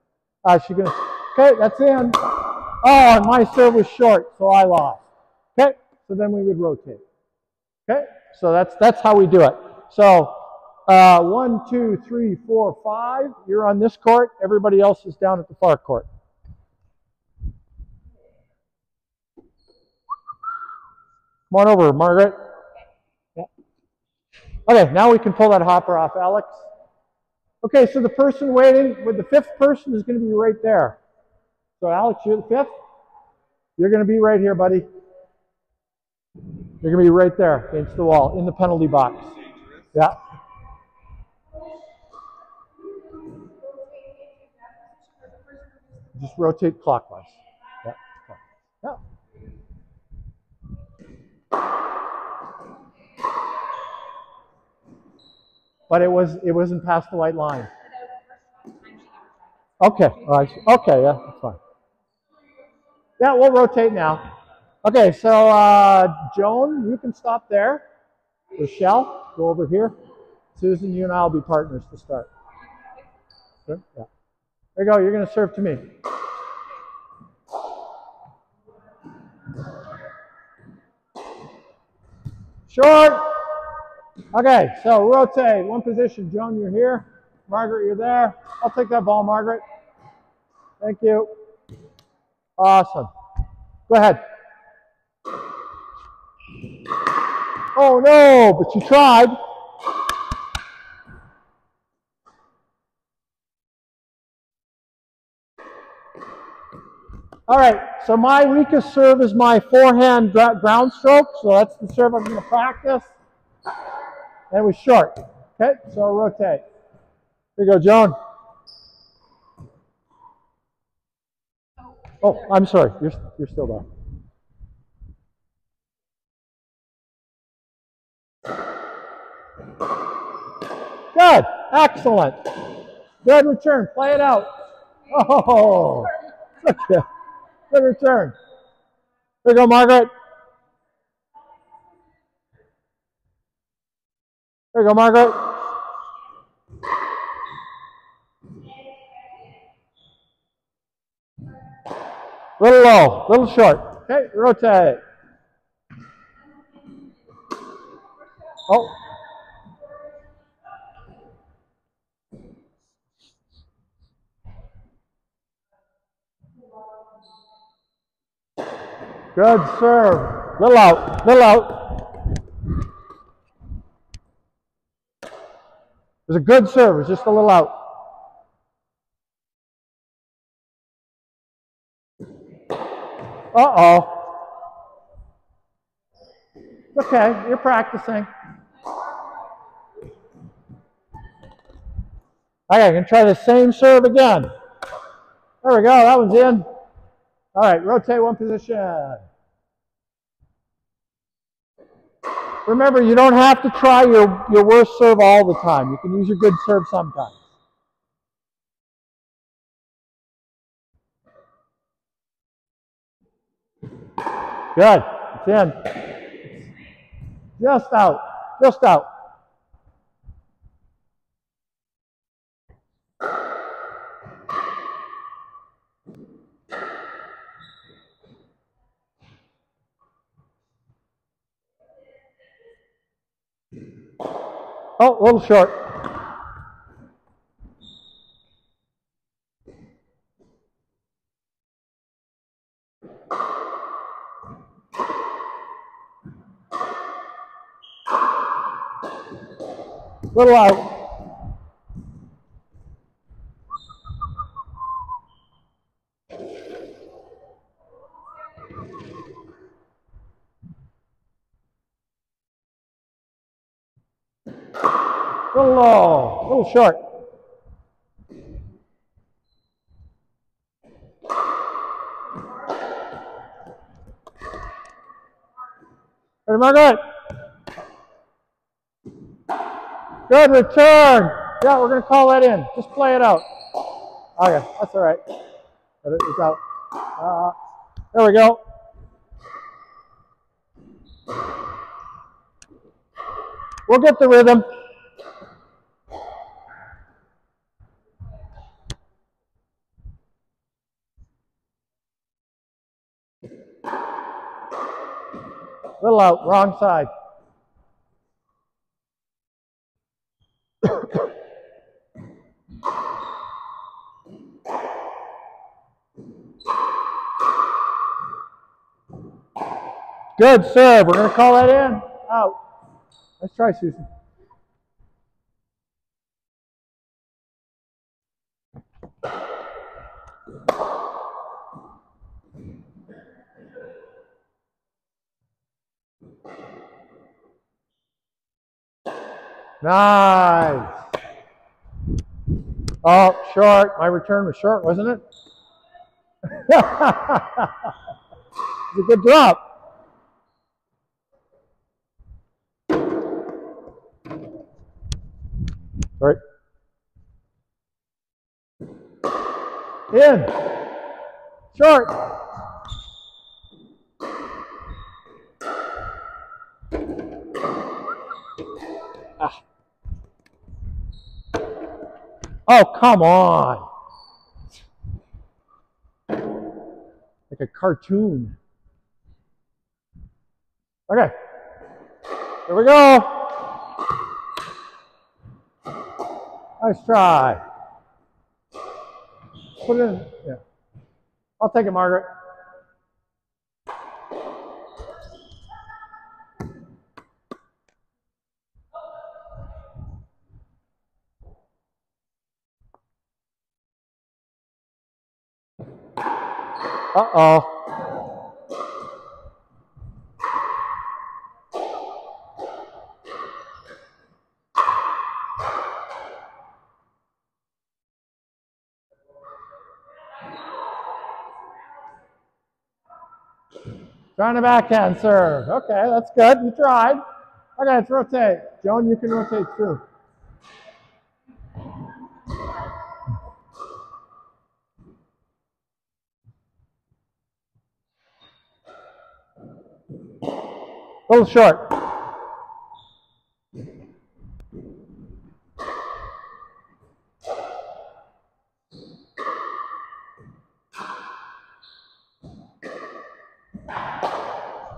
She's going to, okay, that's in. Oh, and my serve was short, so I lost. Okay, so then we would rotate. Okay, so that's how we do it. So 1, 2, 3, 4, 5. You're on this court. Everybody else is down at the far court. Come on over, Margaret. Yeah. Okay, now we can pull that hopper off, Alex. Okay, so the person waiting with the fifth person is going to be right there. So Alex, you're the fifth. You're going to be right here, buddy. You're going to be right there against the wall in the penalty box. Yeah. Just rotate clockwise. Yeah. Yeah. But it wasn't past the white line. Okay. All right. Okay. Yeah, that's fine. Yeah, we'll rotate now. Okay. So Joan, you can stop there. Rochelle, go over here. Susan, you and I will be partners to start. Sure? Yeah. There you go. You're going to serve to me. Short. Okay, so rotate. One position. Joan, you're here. Margaret, you're there. I'll take that ball, Margaret. Thank you. Awesome. Go ahead. Oh, no, but you tried. All right, so my weakest serve is my forehand ground stroke, so that's the serve I'm going to practice. And it was short. Okay, so rotate. Here you go, Joan. Oh, I'm sorry. You're still there. Good. Excellent. Good return. Play it out. Oh, okay. Good return. Here you go, Margaret. There you go, Margaret. Little low, little short. Okay, rotate. Oh. Good serve. Little out, little out. It was a good serve, it was just a little out. Uh-oh. Okay, you're practicing. Okay, I can try the same serve again. There we go, that one's in. All right, rotate one position. Remember, you don't have to try your worst serve all the time. You can use your good serve sometimes. Good, it's in. Just out, just out. Oh, a little short. Little out. Little low, little short. Ready, Margaret? Good return. Yeah, we're going to call that in. Just play it out. Okay, that's all right. It's out. There we go. We'll get the rhythm. Little out, wrong side. Good serve. We're going to call that in. Out. Let's try, Susan. Nice. Oh, short. My return was short, wasn't it? It's a good drop. Right. In. Short. Ah. Oh, come on. Like a cartoon. Okay. Here we go. Nice try. Put it in. Yeah. I'll take it, Margaret. Uh-oh. Trying to backhand serve. Okay, that's good. You tried. Okay, let's rotate. Joan, you can rotate through. A little short.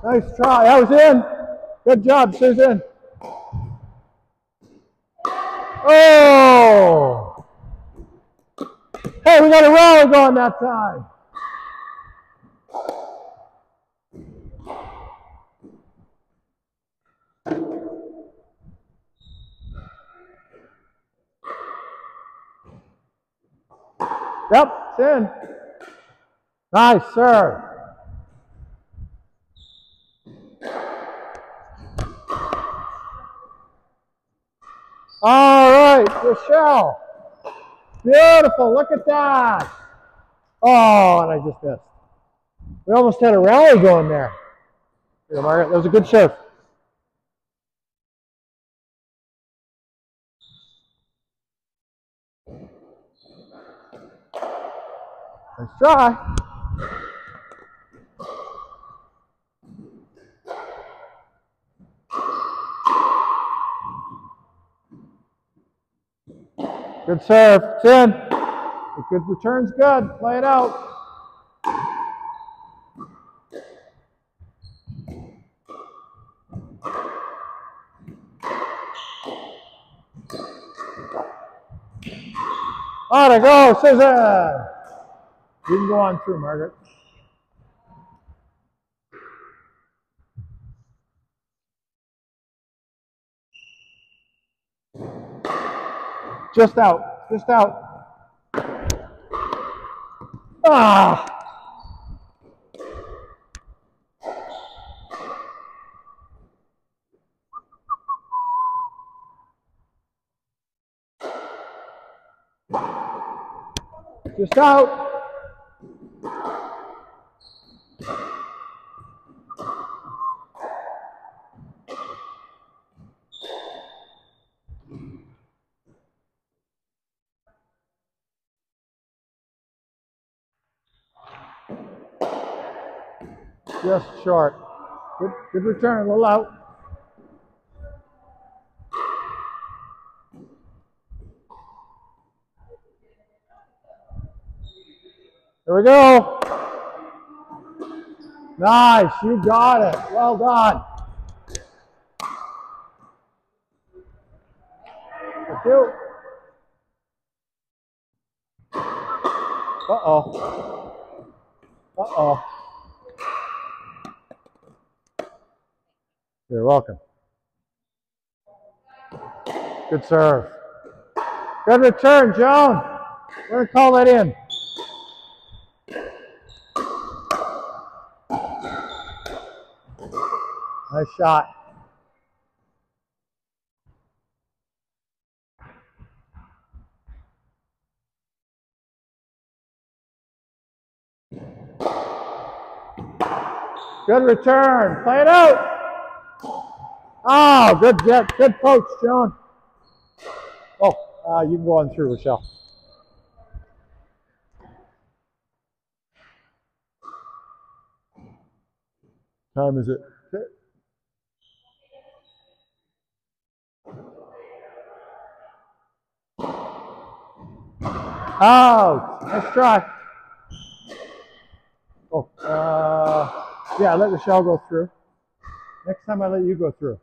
Nice try. That was in. Good job, Susan. Oh! Hey, we got a rally going that time. Yep, it's in. Nice serve. All right, Rochelle. Beautiful, look at that. Oh, and I just missed. We almost had a rally going there. Here, Margaret, that was a good serve. Nice try. Good serve. It's in. The good return's good. Play it out. On to go, Susan. You can go on through, Margaret. Just out. Just out. Ah! Just out. Just short. Good return, a little out. Here we go. Nice, you got it. Well done. Thank you. Uh-oh. Uh-oh. You're welcome. Good serve. Good return, Joan. We're going to call that in. Nice shot. Good return. Play it out. Oh, good get. Good poach, Joan. Oh, you can go on through, Rochelle. Time is it? Okay. Oh, nice try. Oh, yeah, let Rochelle go through. Next time I let you go through.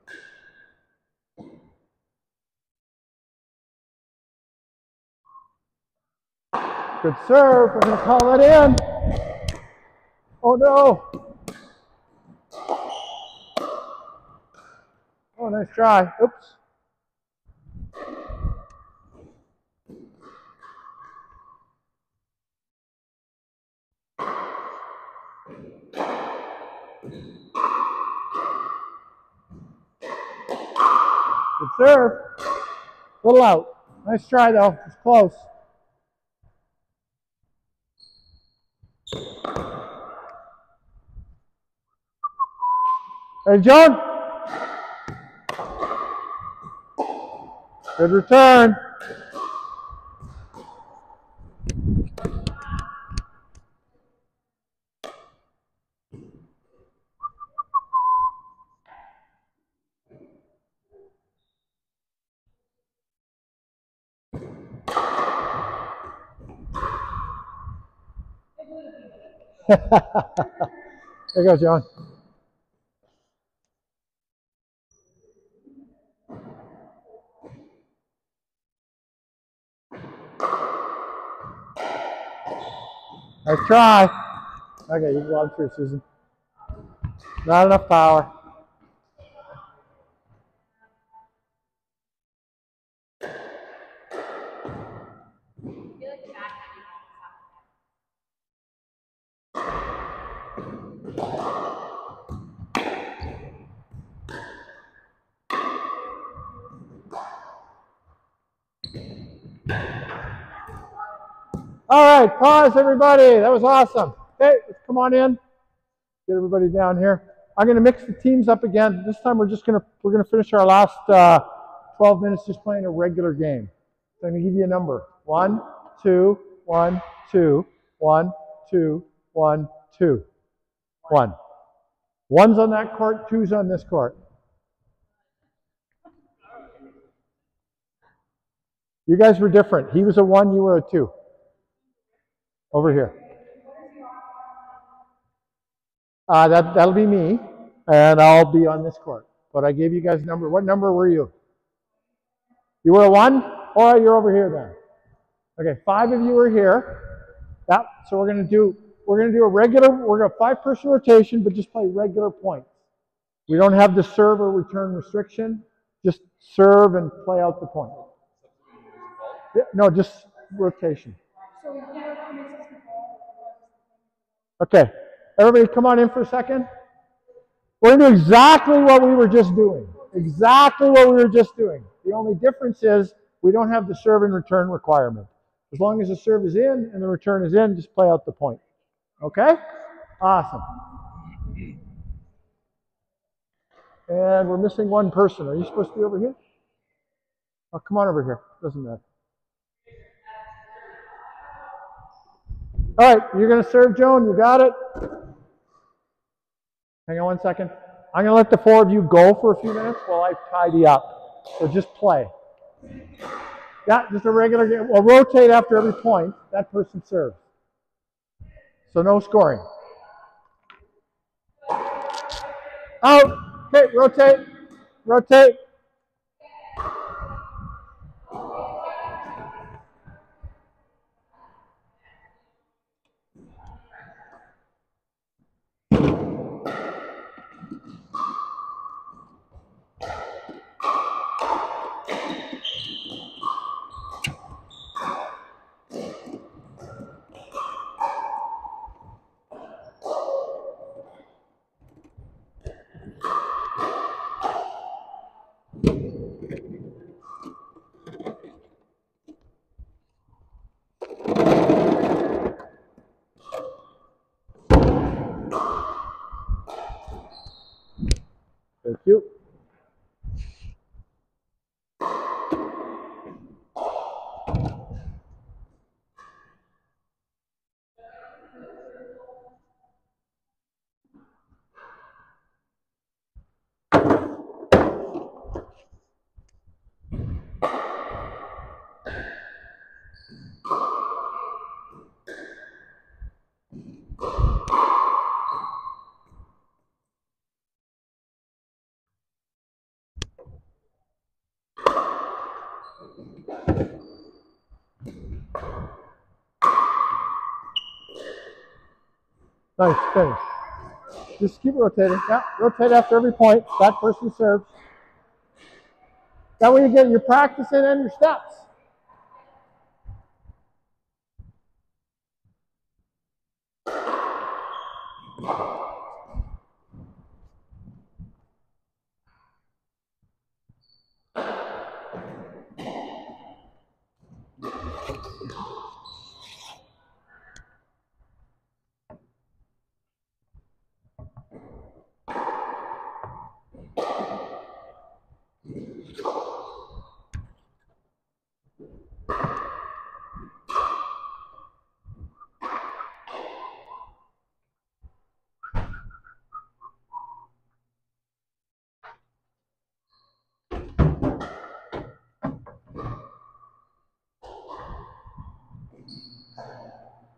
Good serve. We're going to call it in. Oh, no. Oh, nice try. Oops. Good serve. Little out. Nice try, though. It's close. Hey, Joan. Good return. There you go, Joan. Nice try. Okay, you can go on through, Susan. Not enough power. All right, pause, everybody. That was awesome. Okay, let's come on in. Get everybody down here. I'm going to mix the teams up again. This time we're going to finish our last 12 minutes just playing a regular game. So I'm going to give you a number. 1, 2, 1, 2, 1, 2, 1, 2, 1. 1's on that court, 2's on this court. You guys were different. He was a 1, you were a 2. Over here. That'll be me, and I'll be on this court. But I gave you guys a number. What number were you? You were a 1? All right, you're over here then. Okay, 5 of you are here. Yeah, so we're going to do a regular, we're going to 5-person rotation, but just play regular points. We don't have the serve or return restriction. Just serve and play out the point. Yeah, no, just rotation. Okay, everybody come on in for a second. We're going to do exactly what we were just doing. Exactly what we were just doing. The only difference is we don't have the serve and return requirement. As long as the serve is in and the return is in, just play out the point. Okay? Awesome. And we're missing one person. Are you supposed to be over here? Oh, come on over here. Doesn't matter. All right, you're going to serve, Joan. You got it? Hang on one second. I'm going to let the 4 of you go for a few minutes while I tidy up. So just play. Yeah, just a regular game. We'll rotate after every point. That person serves. So no scoring. Out. Okay, rotate. Rotate. Thank you. Nice, finish. Just keep rotating. Yeah, rotate after every point. That person serves. That way you get your practice in and your steps.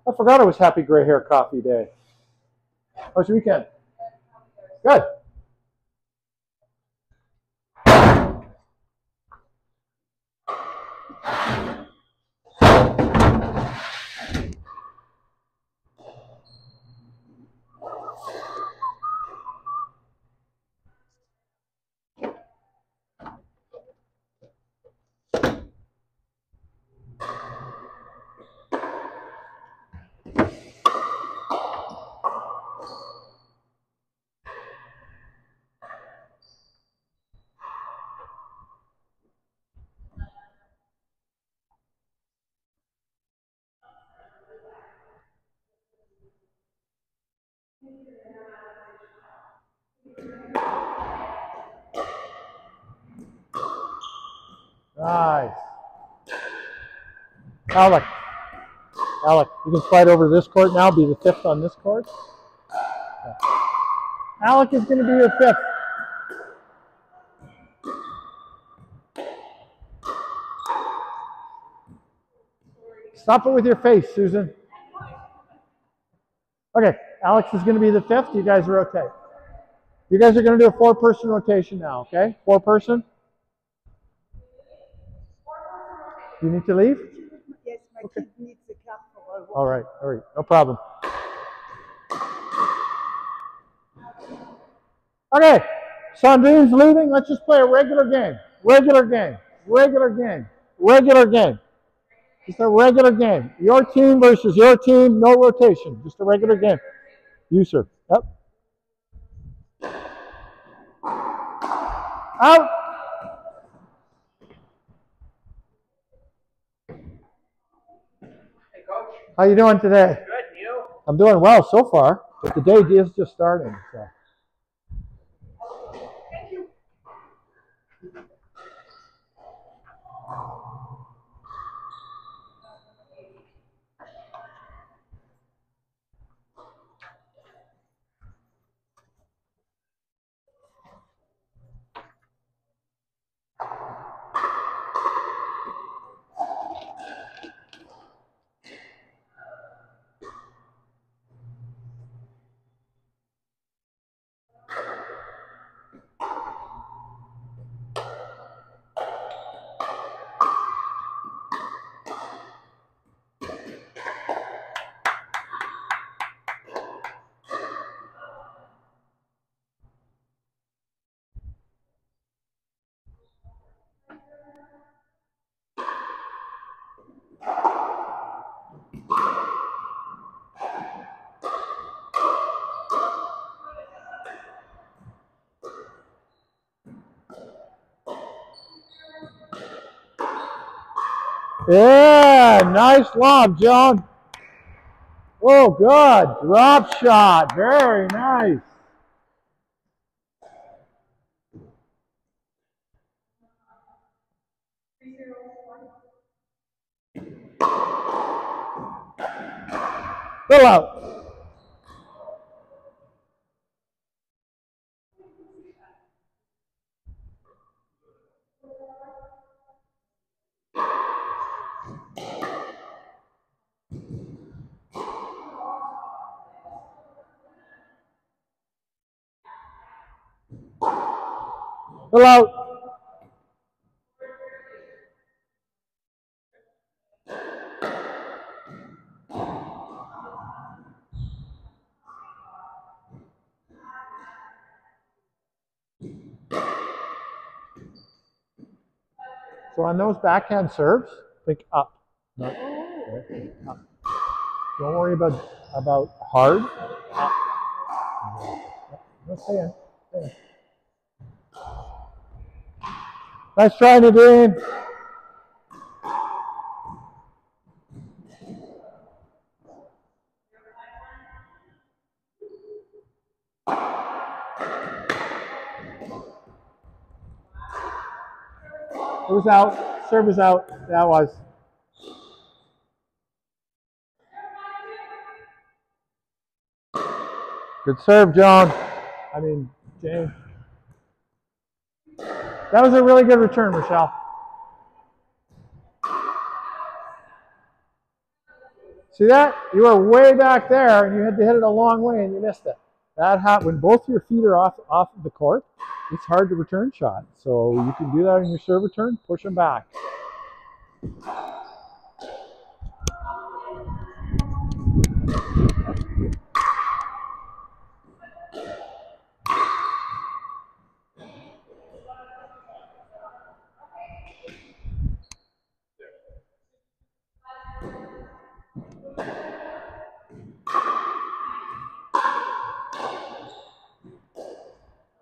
I forgot it was Happy Gray Hair Coffee Day. How was your weekend? Good. Nice. Alec. Alec, you can slide over to this court now, be the fifth on this court. Yeah. Alec is going to be your fifth. Stop it with your face, Susan. Okay, Alex is going to be the fifth. You guys rotate. You guys are going to do a four-person rotation now, okay? Four-person. You need to leave? Yes, my kid needs a cup for All right, no problem. Okay, Sandrine's leaving. Let's just play a regular game. Regular game. Regular game. Regular game. Just a regular game. Your team versus your team, no rotation. Just a regular game. You, sir. Yep. Out. Hey, Coach. How you doing today? Good, and you? I'm doing well so far, but the day is just starting. So. Thank you. Yeah, nice lob, John. Oh, good. Drop shot. Very nice. Fill out. Fill out. So on those backhand serves, think up. Not, up. Don't worry about hard. Up. No, stay in. Stay in. Nice try, Nadine. It was out. Serve is out. That was. Good serve, John. I mean, James. That was a really good return, Michelle. See that? You were way back there, and you had to hit it a long way, and you missed it. That happened when both your feet are off of the court. It's hard to return shot. So you can do that in your serve return. Push them back.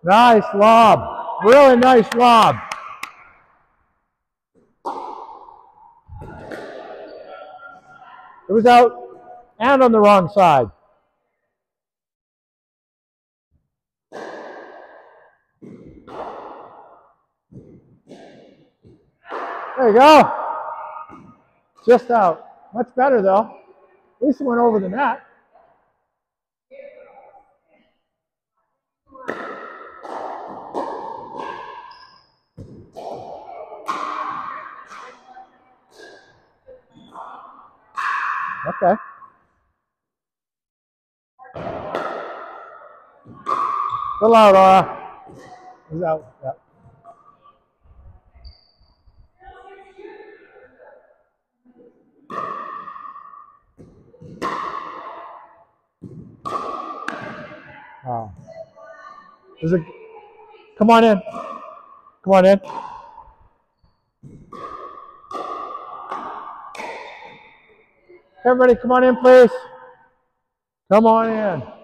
Nice lob. Really nice lob. It was out and on the wrong side. There you go. Just out. Much better though. At least it went over the net. Okay. Fill out, Aura. He's out. Yeah. Wow. Is it? Come on in. Come on in. Everybody, come on in, please. Come on in. All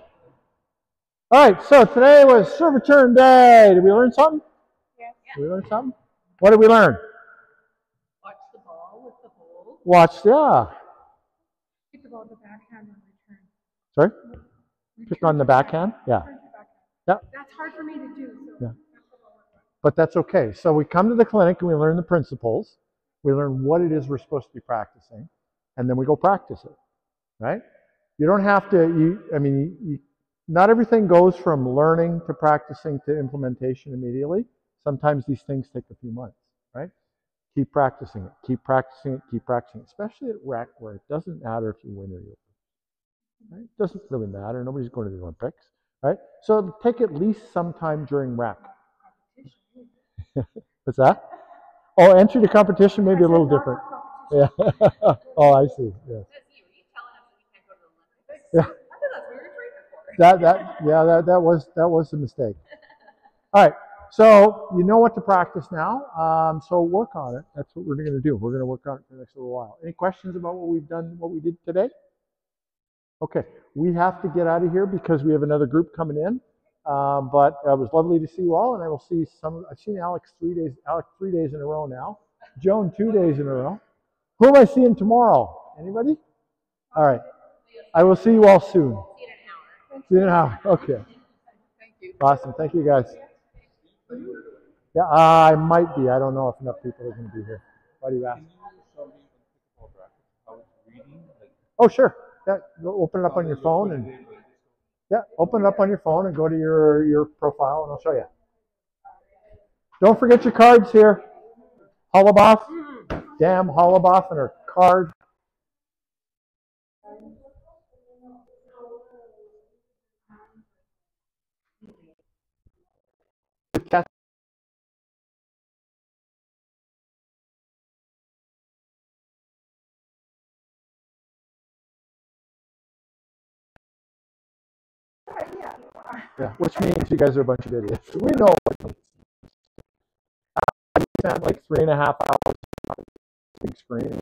right, so today was serve return day. Did we learn something? Yeah. Did we learn something? What did we learn? Watch the ball with the hole. Watch, yeah. Pick the ball to backhand and return. Sorry? Pick on the backhand? Yeah. Yeah. That's hard for me to do. So Yeah. But that's okay. So we come to the clinic and we learn the principles. We learn what it is we're supposed to be practicing. And then we go practice it, right? You don't have to, not everything goes from learning to practicing to implementation immediately. Sometimes these things take a few months, right? Keep practicing it, keep practicing it, keep practicing it, especially at rec where it doesn't matter if you win or you lose, right? It doesn't really matter. Nobody's going to the Olympics, right? So take at least some time during rec. What's that? Oh, entry to competition may be a little different. Yeah. Oh, I see. Yeah. Yeah. That was a mistake. All right. So you know what to practice now. So work on it. That's what we're going to do. We're going to work on it for the next little while. Any questions about what we've done, what we did today? Okay. We have to get out of here because we have another group coming in. But it was lovely to see you all, and I will see some. I've seen Alex 3 days. Alex 3 days in a row now. Joan 2 days in a row. Who am I seeing tomorrow? Anybody? All right. I will see you all soon. See you in an hour. Okay. Thank you. Awesome. Thank you, guys. Yeah, I might be. I don't know if enough people are going to be here. Why do you ask? Can you show me on pickleball brackets how it's reading? Like, Oh, sure. Yeah, go open it up on your phone and yeah, open it up on your phone and go to your profile and I'll show you. Don't forget your cards here. Hollaboff. Damn Hollaboff and her card. Yeah, which means you guys are a bunch of idiots. We know. I spent like 3.5 hours on a big screen.